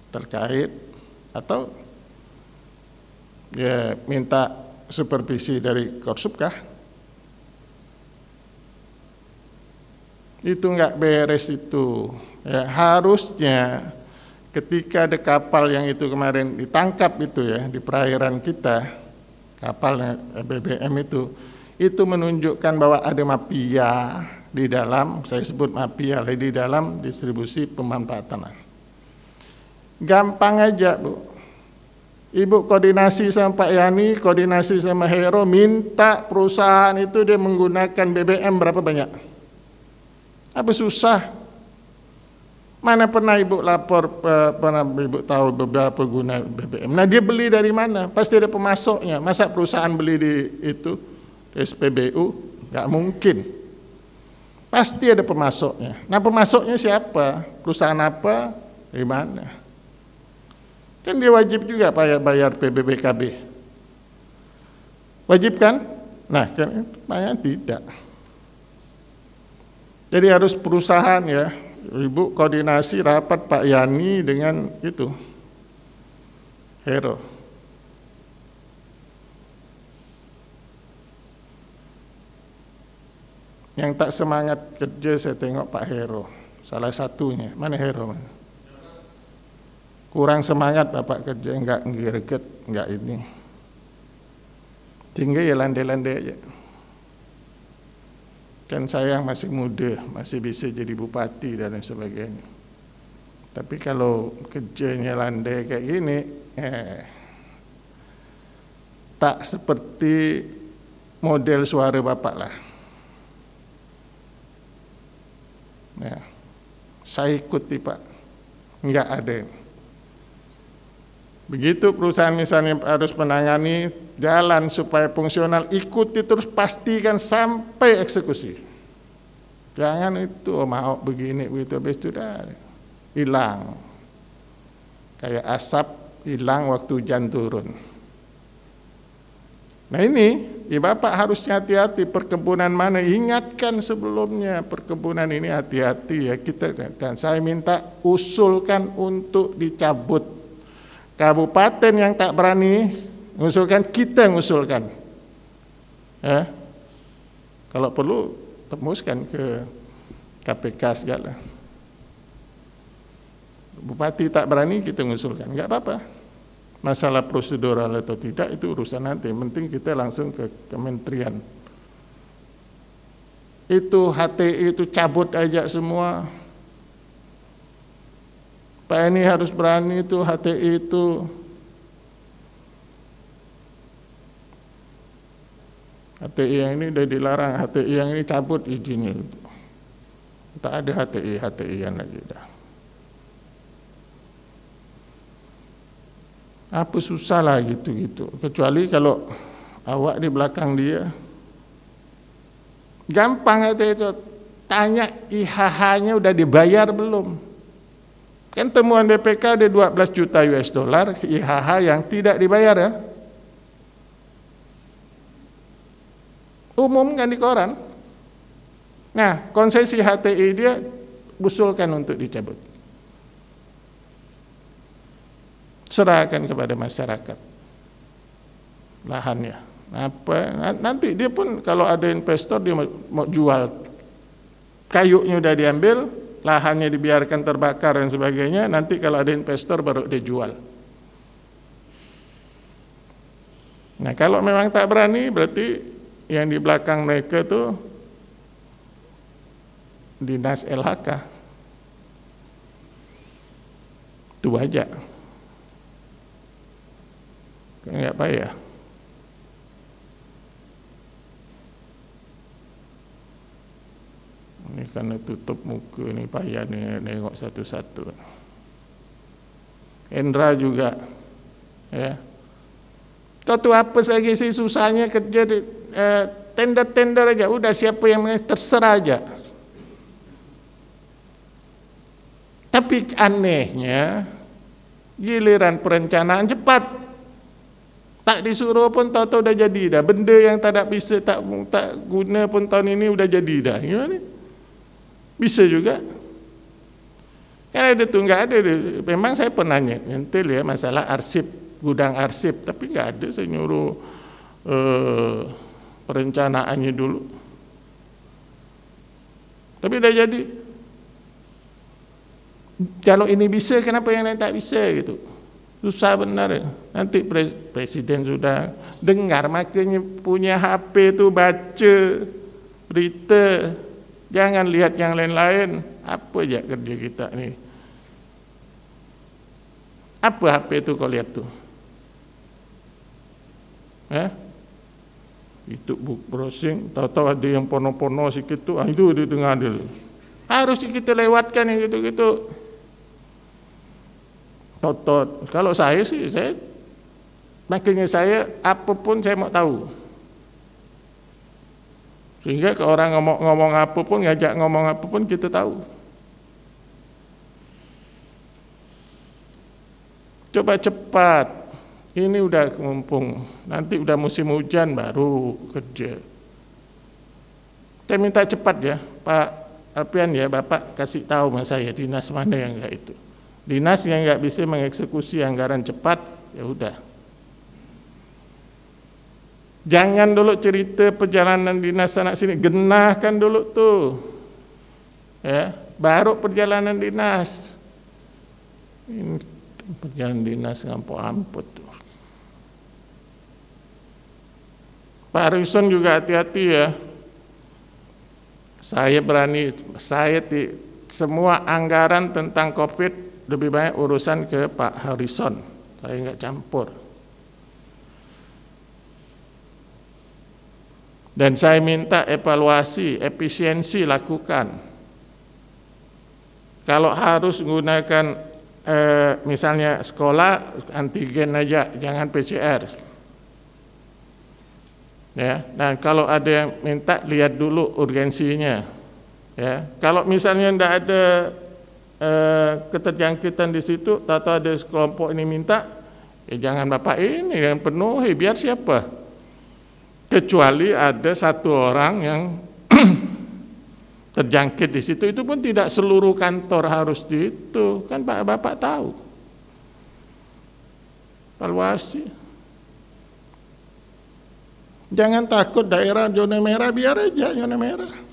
terkait atau ya minta supervisi dari Korsubkah. Itu enggak beres itu. Ya, harusnya ketika ada kapal yang itu kemarin ditangkap itu ya di perairan kita, kapal BBM itu menunjukkan bahwa ada mafia di dalam, saya sebut mafia di dalam distribusi pemanfaatan. Gampang aja Bu, Ibu koordinasi sama Pak Yani, koordinasi sama Hero, minta perusahaan itu dia menggunakan BBM berapa banyak. Apa susah? Mana pernah Ibu lapor, pernah Ibu tahu beberapa pengguna BBM. Nah dia beli dari mana? Pasti ada pemasoknya. Masa perusahaan beli di itu SPBU? Nggak mungkin. Pasti ada pemasoknya. Nah pemasoknya siapa? Perusahaan apa? Dari mana? Kan dia wajib juga bayar PBBKB. Wajib kan? Nah kan tidak. Jadi harus perusahaan ya. Ibu koordinasi rapat Pak Yani dengan itu Hero. Yang tak semangat kerja saya tengok Pak Hero, salah satunya. Mana Hero? Kurang semangat Bapak kerja, enggak greget, enggak ini. Sehingga ya landai-landai aja. Kan saya masih muda, masih bisa jadi bupati dan lain sebagainya. Tapi kalau kerjanya landai kayak gini, tak seperti model suara Bapak lah. Ya, saya ikuti Pak, enggak ada. Begitu perusahaan misalnya harus menangani jalan supaya fungsional, ikuti terus, pastikan sampai eksekusi. Jangan itu mau begini begitu, habis itu dah hilang. Kayak asap hilang waktu hujan turun. Nah ini, ya Bapak harusnya hati-hati perkebunan mana, ingatkan sebelumnya perkebunan ini hati-hati ya kita kan. Saya minta usulkan untuk dicabut. Kabupaten yang tak berani mengusulkan, kita mengusulkan. Ya. Kalau perlu temuskan ke KPK segala. Bupati tak berani kita mengusulkan, enggak apa-apa. Masalah prosedural atau tidak itu urusan nanti. Yang penting kita langsung ke kementerian. Itu HTI itu cabut aja semua. Pak ini harus berani itu HTI itu. HTI yang ini udah dilarang, HTI yang ini cabut izinnya. Tak ada HTI yang lagi dah. Apa susah lah gitu-gitu. Kecuali kalau awak di belakang dia. Gampang aja itu. Tanya IHH-nya udah dibayar belum? Kan temuan BPK ada 12 juta US dollar IHH yang tidak dibayar ya. Umumkan di koran. Nah, konsesi HTI dia usulkan untuk dicabut. Serahkan kepada masyarakat lahannya. Nanti dia pun kalau ada investor dia mau jual, kayunya udah diambil, lahannya dibiarkan terbakar dan sebagainya, nanti kalau ada investor baru dia jual. Nah kalau memang tak berani berarti yang di belakang mereka tuh dinas LHK. Itu aja. Enggak payah. Ini karena tutup muka ni payah ni nengok satu-satu. Endra juga, ya. Tahu apa lagi sih susahnya kerja di tender-tender aja. Udah siapa yang terserah aja. Tapi anehnya giliran perencanaan cepat. Tak disuruh pun tahu-tahu udah jadi dah. Benda yang tak bisa tak guna pun tahun ini udah jadi dah. Gimana? Bisa juga. Kan ada tuh enggak ada. Memang saya pernah nyentil ya masalah arsip, gudang arsip, tapi enggak ada saya nyuruh perencanaannya dulu. Tapi udah jadi. Kalau ini bisa, kenapa yang lain tak bisa gitu? Susah benar ya. Nanti presiden sudah dengar, makanya punya HP tu baca berita, jangan lihat yang lain-lain. Apa aja kerja kita ni? Apa HP tu kau lihat tu? Itu book browsing, tahu-tahu ada yang pono-pono sikit tu, itu dia dengar dulu. Harus kita lewatkan yang gitu-gitu. Tot. Kalau saya sih, makanya saya apapun saya mau tahu. Sehingga kalau orang ngomong apapun, ngajak ngomong apapun kita tahu. Coba cepat. Ini udah mumpung. Nanti udah musim hujan baru kerja. Saya minta cepat ya, Pak Alpian ya, Bapak kasih tahu sama saya dinas mana yang enggak itu. Dinas yang nggak bisa mengeksekusi anggaran cepat, ya udah. Jangan dulu cerita perjalanan dinas sana sini, genahkan dulu tuh, ya. Baru perjalanan dinas. Ini perjalanan dinas ngampuk-ampuk tuh. Pak Harrison juga hati-hati ya. Saya berani, semua anggaran tentang COVID lebih banyak urusan ke Pak Harrison, saya enggak campur. Dan saya minta evaluasi, efisiensi lakukan. Kalau harus menggunakan misalnya sekolah antigen aja, jangan PCR. Ya, dan kalau ada yang minta lihat dulu urgensinya. Ya, kalau misalnya enggak ada keterjangkitan di situ, tahu ada kelompok ini minta, ya jangan Bapak ini yang penuhi, biar siapa? Kecuali ada satu orang yang terjangkit di situ, itu pun tidak seluruh kantor harus di itu, kan Bapak tahu. Evaluasi. Jangan takut daerah zona merah, biar aja zona merah.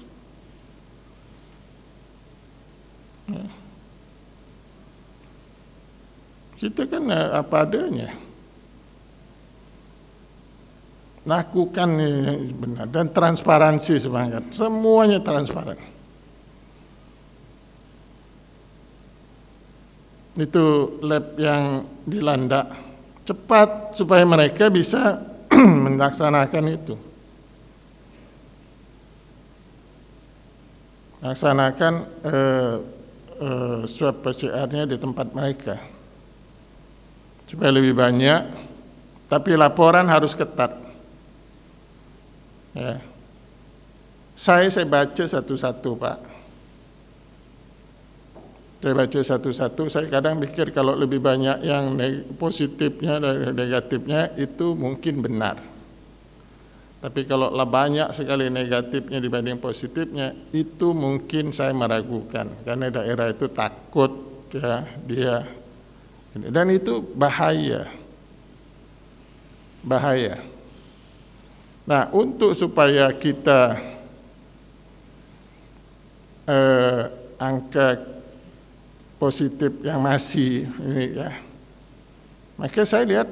Kita kan apa adanya. Lakukan yang benar dan transparansi semangat. Semuanya transparan. Itu lab yang dilanda cepat supaya mereka bisa melaksanakan itu. Laksanakan swab PCR-nya di tempat mereka. Supaya lebih banyak, tapi laporan harus ketat. Ya. Saya baca satu-satu, Pak. Saya baca satu-satu, saya kadang pikir kalau lebih banyak yang positifnya dan negatifnya itu mungkin benar. Tapi kalau banyak sekali negatifnya dibanding positifnya, itu mungkin saya meragukan. Karena daerah itu takut ya dia. Dan itu bahaya. Bahaya. Nah, untuk supaya kita angka positif yang masih ini ya. Maka saya lihat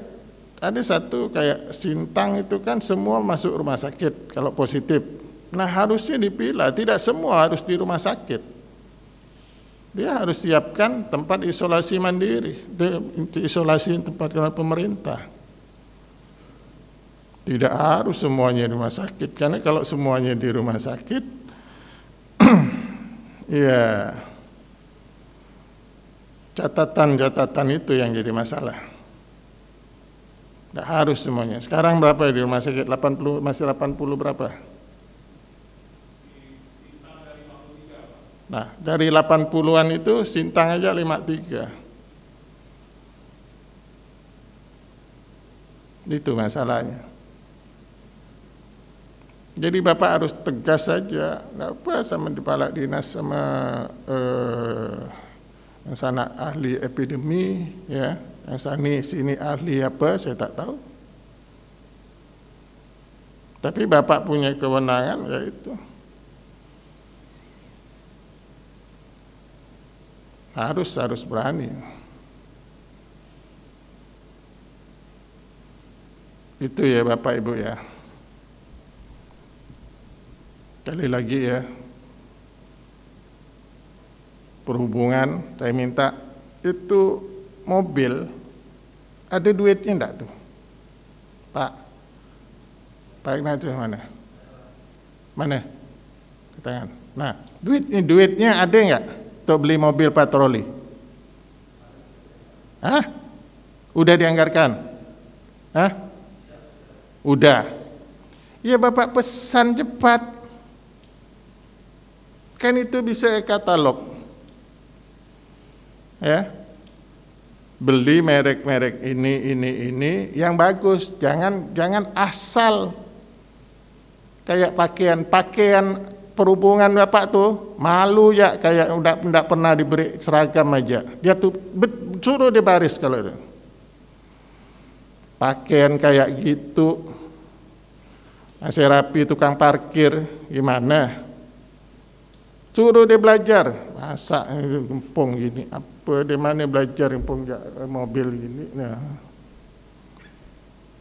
ada satu kayak Sintang itu kan semua masuk rumah sakit kalau positif. Nah, harusnya dipilah, tidak semua harus di rumah sakit. Dia harus siapkan tempat isolasi mandiri, isolasi tempat pemerintah. Tidak harus semuanya di rumah sakit, karena kalau semuanya di rumah sakit, ya catatan-catatan itu yang jadi masalah. Tidak harus semuanya. Sekarang berapa di rumah sakit? 80, masih 80 berapa? Nah, dari 80-an itu Sintang aja 53. Itu masalahnya. Jadi Bapak harus tegas saja, nggak apa sama kepala dinas sama yang sana ahli epidemi, ya, yang sini ahli apa saya tak tahu. Tapi Bapak punya kewenangan, ya itu. Harus berani. Itu ya Bapak Ibu ya. Sekali lagi ya, perhubungan saya minta itu mobil ada duitnya enggak tuh? Pak Ignatius mana? Mana? Tangan. Nah, duitnya ada enggak untuk beli mobil patroli? Hah? Udah dianggarkan? Hah? Udah. Ya Bapak pesan cepat. Kan itu bisa katalog. Ya. Beli merek-merek ini yang bagus, jangan asal kayak pakaian perhubungan Bapak tuh malu ya, kayak udah pernah diberi seragam aja. Dia tuh suruh dia baris kalau itu. Pakaian kayak gitu, masih rapi tukang parkir gimana? Suruh dia belajar, masa gempong gini, apa di mana belajar gempong mobil gini? Nah,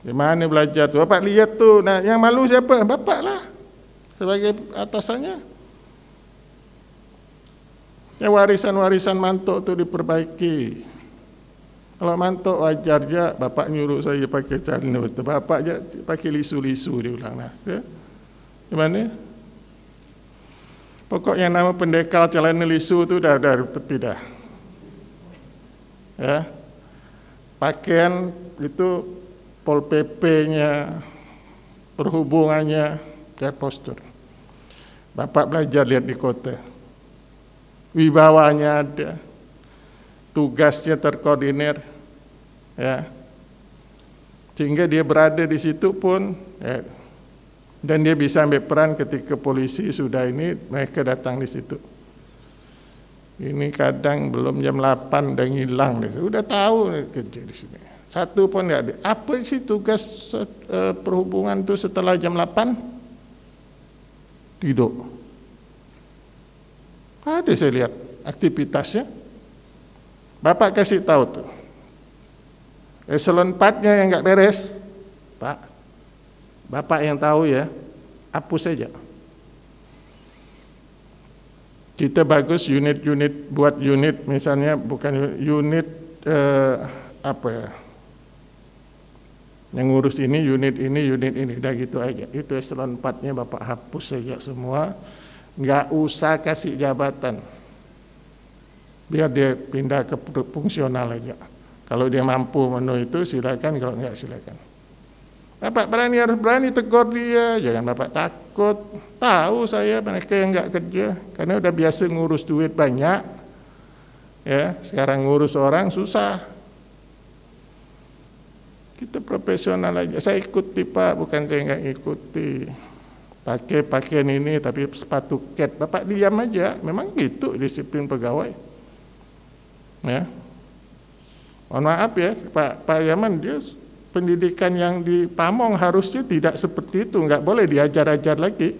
di mana belajar tuh? Bapak lihat tuh, nah yang malu siapa? Bapak lah sebagai atasannya. Ya warisan mantuk tuh diperbaiki. Kalau mantuk wajar aja, Bapak nyuruh saya pakai celana, Bapak aja pakai lisu-lisu dia ulang lah. Ya? Gimana? Pokoknya nama pendekal celana lisu itu dah tepi dah. Ya. Pakaian itu Pol PP-nya, perhubungannya, dan postur. Bapak belajar lihat di kota. Wibawanya ada. Tugasnya terkoordinir. Ya. Sehingga dia berada di situ pun ya, dan dia bisa ambil peran ketika polisi sudah ini mereka datang di situ. Ini kadang belum jam 8 udah ngilang, udah tahu kerja di sini. Satu pun enggak ada. Apa sih tugas perhubungan itu setelah jam 8? Tidur. Ada saya lihat aktivitasnya. Bapak kasih tahu tuh. Eselon 4-nya yang enggak beres, Pak. Bapak yang tahu ya, hapus saja. Kita bagus buat unit misalnya bukan unit apa ya, yang ngurus ini, unit ini, udah gitu aja. Itu eselon 4-nya Bapak hapus saja semua, nggak usah kasih jabatan. Biar dia pindah ke fungsional aja. Kalau dia mampu memenuhi itu silakan, kalau enggak silakan. Bapak harus berani tegur dia, jangan Bapak takut. Tahu saya mereka yang enggak kerja, karena udah biasa ngurus duit banyak. Ya, sekarang ngurus orang susah. Kita profesional aja. Saya ikuti Pak, bukan saya enggak ikuti. Pakai pakaian ini tapi sepatu cat. Bapak diam aja, memang gitu disiplin pegawai. Ya. Mohon maaf ya, Pak Yaman, dia pendidikan yang di Pamong harusnya tidak seperti itu, nggak boleh diajar-ajar lagi.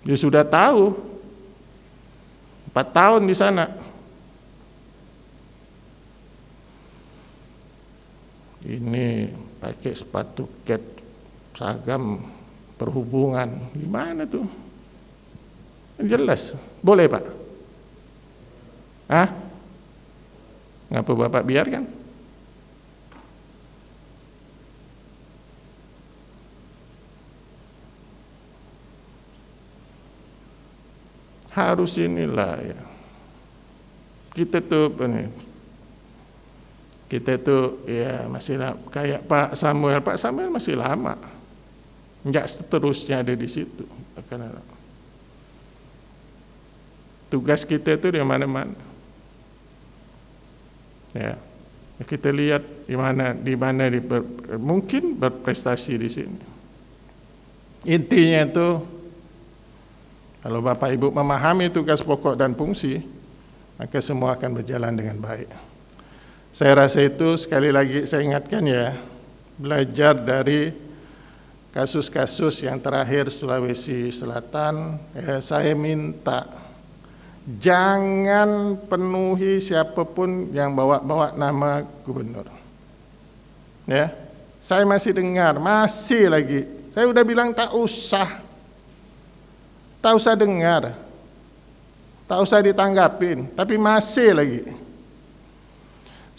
Dia sudah tahu, 4 tahun di sana. Ini pakai sepatu cat, seragam perhubungan, gimana tuh? Jelas, boleh Pak? Hah? Ngapa Bapak biarkan? harus inilah ya. Kita tuh ya masih kayak Pak Samuel masih lama, enggak seterusnya ada di situ. Tugas kita itu di mana-mana. Ya, kita lihat di mana mungkin berprestasi di sini. Intinya itu, kalau Bapak Ibu memahami tugas pokok dan fungsi, maka semua akan berjalan dengan baik. Saya rasa itu sekali lagi saya ingatkan ya, belajar dari kasus-kasus yang terakhir Sulawesi Selatan, ya, saya minta jangan penuhi siapapun yang bawa nama gubernur. Ya, saya masih dengar, masih lagi. Saya udah bilang tak usah dengar, tak usah ditanggapin, tapi masih lagi.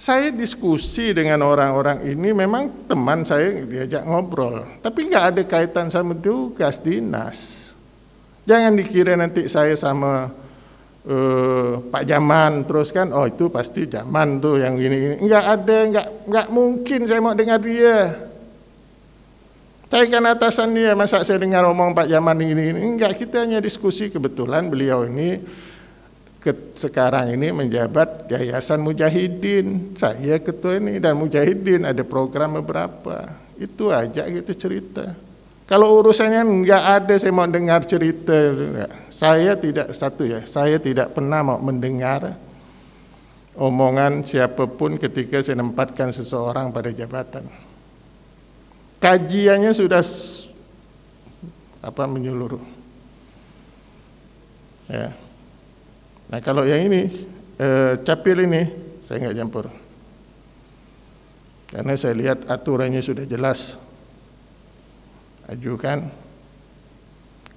Saya diskusi dengan orang-orang ini, memang teman saya diajak ngobrol, tapi nggak ada kaitan sama tugas dinas. Jangan dikira nanti saya sama Pak Jaman terus kan, oh itu pasti Jaman tuh yang gini-gini. Nggak mungkin saya mau dengar dia. Saya kan atasan dia, masa saya dengar omong Pak Jaman gini-gini. Enggak, kita hanya diskusi. Kebetulan beliau ini sekarang ini menjabat Yayasan Mujahidin, saya ketua ini, dan Mujahidin ada program beberapa. Itu aja kita cerita. Kalau urusannya enggak ada saya mau dengar cerita. Saya tidak pernah mau mendengar omongan siapapun ketika saya menempatkan seseorang pada jabatan. Kajiannya sudah menyeluruh. Ya. Nah kalau yang ini, capil ini, saya nggak campur. Karena saya lihat aturannya sudah jelas. Ajukan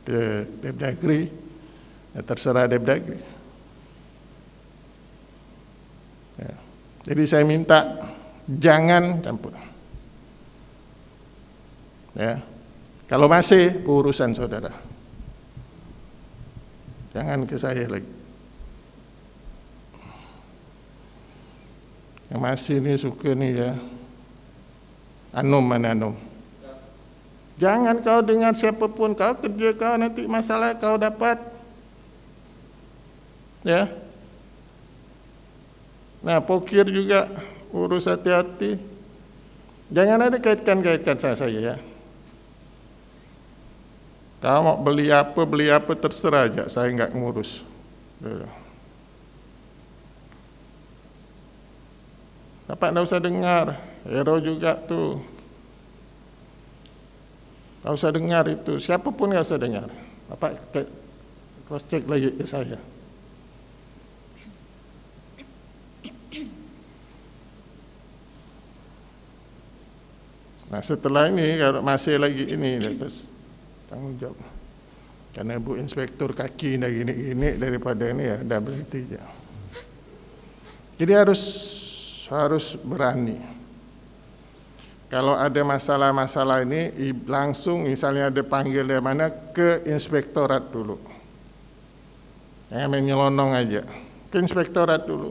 ke Depdagri, ya terserah Depdagri. Ya. Jadi saya minta jangan campur. Ya. Kalau masih urusan saudara. Jangan ke saya lagi. Yang masih ini suka nih ya, Anum. Jangan kau dengar siapapun, kau kerja kau nanti masalah kau dapat. Ya. Nah, pokir juga urus hati-hati. Jangan ada kaitkan saya ya. Kau mau beli apa terserah aja, saya enggak ngurus. Bapak enggak usah dengar, Hero juga tuh. Enggak usah dengar itu, siapapun enggak usah dengar. Bapak cross check lagi ke saya. Nah setelah ini kalau masih lagi ini terus tanggung jawab. Karena Bu Inspektur kaki dah gini-gini, daripada ini ya udah berhenti aja. Jadi harus berani. Kalau ada masalah-masalah ini langsung misalnya ada panggil dari mana ke inspektorat dulu. Jangan main nyelonong aja. Ke inspektorat dulu.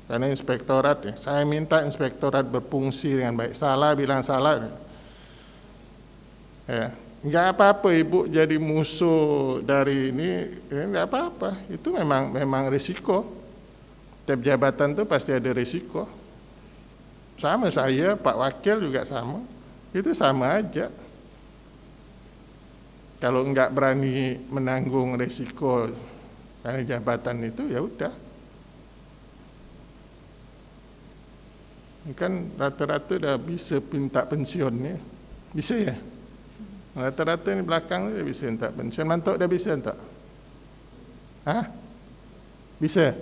Karena inspektorat ya, saya minta inspektorat berfungsi dengan baik. Salah bilang salah. Ya, enggak apa-apa Ibu jadi musuh dari ini, enggak apa-apa. Itu memang risiko. Tiap jabatan itu pasti ada risiko. Sama saya, Pak Wakil juga sama. Itu sama aja. Kalau enggak berani menanggung risiko karena jabatan itu ya udah. Kan rata-rata udah bisa minta pensiunnya. Bisa ya? Rata-rata ini belakang udah bisa minta pensiun. Mantok udah bisa enggak? Hah? Bisa?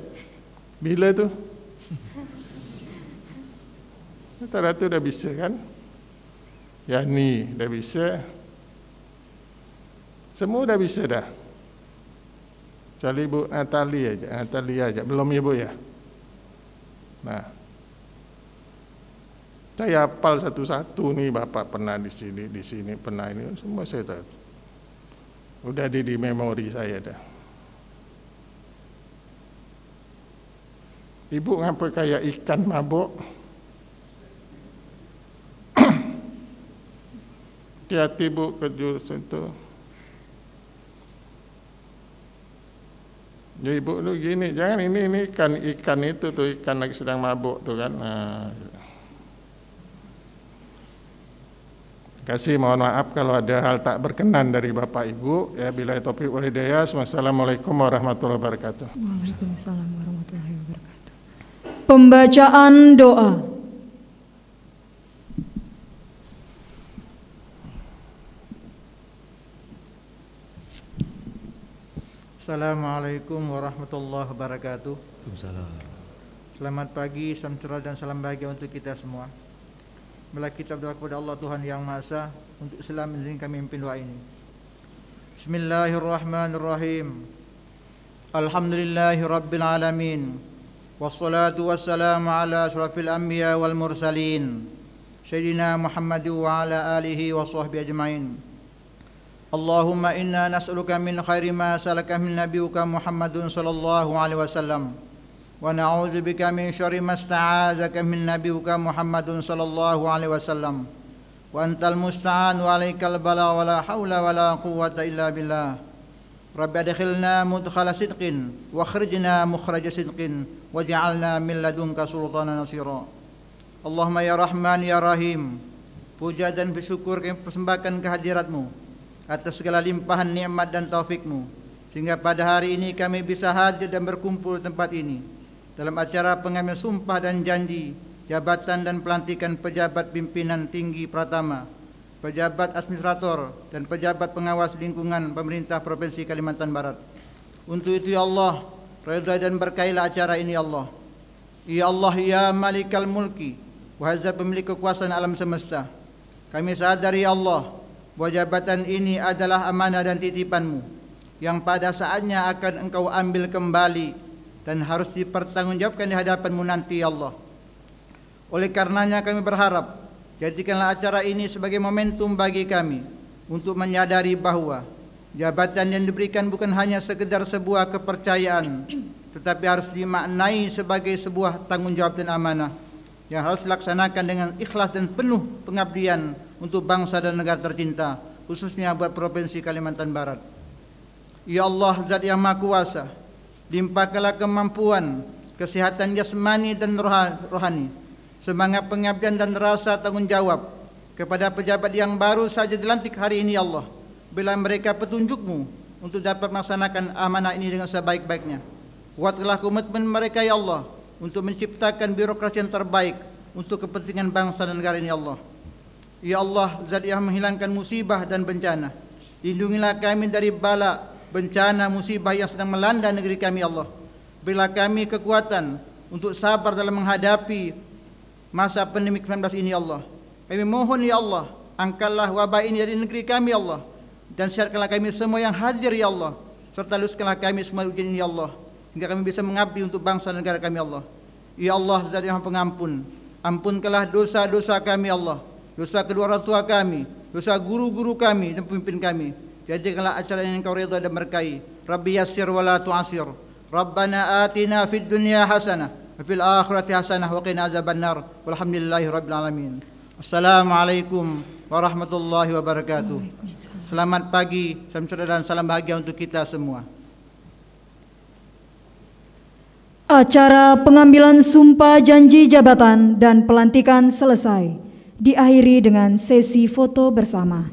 Bila tuh? Rata-rata udah bisa kan? Yani udah bisa. Semua udah bisa dah. Kecuali Ibu Natalia aja. Belum Ibu ya? Nah, saya hafal satu-satu nih, Bapak pernah di sini pernah ini, semua saya tahu. Udah di memori saya dah. Ibu ngapa kayak ikan mabuk? Hati-hati Bu ke jurus itu. Ya Ibu lu gini, jangan ini ikan itu tuh, ikan lagi sedang mabuk tuh kan. Nah, kasih mohon maaf kalau ada hal tak berkenan dari Bapak Ibu. Ya billahi taufiq wal hidayah. Wassalamualaikum warahmatullahi wabarakatuh. Waalaikumsalam warahmatullahi wabarakatuh. Pembacaan doa. Assalamualaikum warahmatullahi wabarakatuh. Selamat pagi, salam cerah dan salam bahagia untuk kita semua. Bila kita berdoa kepada Allah Tuhan Yang Maha Esa untuk selalu mengizinkan kami memimpin doa ini. Bismillahirrahmanirrahim. Alhamdulillahi rabbil alamin. Wassalatu wassalamu ala asyrafil anbiya wal mursalin. Sayyidina Muhammad wa ala alihi wa sahbihi ajmain. Allahumma inna nas'aluka min khairi ma salaka min nabiyuka Muhammadun sallallahu alaihi wasallam wa na'udzubika min syarri ma sta'azaka min nabiyuka Muhammadun sallallahu alaihi wasallam wa antal musta'an wa alaikal bala wa la haula wa la quwwata illa billah. Rabbi adkhilna mudkhala sidqin wa akhrijna mukhraja sidqin waj'alna min ladunka sultanan nasira. Allahumma ya Rahman ya Rahim, puja dan bersyukur kami persembahkan kehadirat-Mu atas segala limpahan nikmat dan taufik-Mu, sehingga pada hari ini kami bisa hadir dan berkumpul di tempat ini dalam acara pengambilan sumpah dan janji jabatan dan pelantikan pejabat pimpinan tinggi Pratama, pejabat administrator dan pejabat pengawas lingkungan pemerintah Provinsi Kalimantan Barat. Untuk itu ya Allah, redha dan berkailah acara ini ya Allah. Ya Allah ya Malikal Mulki, wahai Zat pemilik kekuasaan alam semesta, kami sadari ya Allah bahwa jabatan ini adalah amanah dan titipan-Mu yang pada saatnya akan Engkau ambil kembali dan harus dipertanggungjawabkan di hadapan-Mu nanti ya Allah. Oleh karenanya kami berharap, jadikanlah acara ini sebagai momentum bagi kami untuk menyadari bahwa jabatan yang diberikan bukan hanya sekedar sebuah kepercayaan, tetapi harus dimaknai sebagai sebuah tanggung jawab dan amanah yang harus dilaksanakan dengan ikhlas dan penuh pengabdian untuk bangsa dan negara tercinta, khususnya buat Provinsi Kalimantan Barat. Ya Allah, Zat yang Maha Kuasa, limpahkanlah kemampuan, kesehatan jasmani dan rohani, semangat pengabdian dan rasa tanggung jawab kepada pejabat yang baru saja dilantik hari ini ya Allah. Bila mereka petunjuk-Mu untuk dapat melaksanakan amanah ini dengan sebaik-baiknya. Kuatkanlah komitmen mereka ya Allah untuk menciptakan birokrasi yang terbaik untuk kepentingan bangsa dan negara ini ya Allah. Ya Allah, Zat yang menghilangkan musibah dan bencana, lindungilah kami dari bala, bencana, musibah yang sedang melanda negeri kami ya Allah. Berilah kami kekuatan untuk sabar dalam menghadapi masa pandemi 19 ini ya Allah. Kami mohon ya Allah, angkatlah wabah ini dari negeri kami ya Allah, dan sehatkanlah kami semua yang hadir ya Allah, serta luluskanlah kami semua ujian ini ya Allah, hingga kami bisa mengabdi untuk bangsa dan negara kami ya Allah. Ya Allah, Zat yang Pengampun, ampunkanlah dosa-dosa kami ya Allah, dosa kedua orang tua kami, dosa guru-guru kami dan pemimpin kami. Jadikanlah acara yang Engkau ridha dan berkahi. Rabbi yassir wa la tu'asir. Rabbana atina fid dunya hasanah wa fil akhirati hasanah wa qina azabannar. Walhamdulillahi rabbil alamin. Assalamualaikum warahmatullahi wabarakatuh. Selamat pagi, salam sejahtera dan salam bahagia untuk kita semua. Acara pengambilan sumpah janji jabatan dan pelantikan selesai. Diakhiri dengan sesi foto bersama.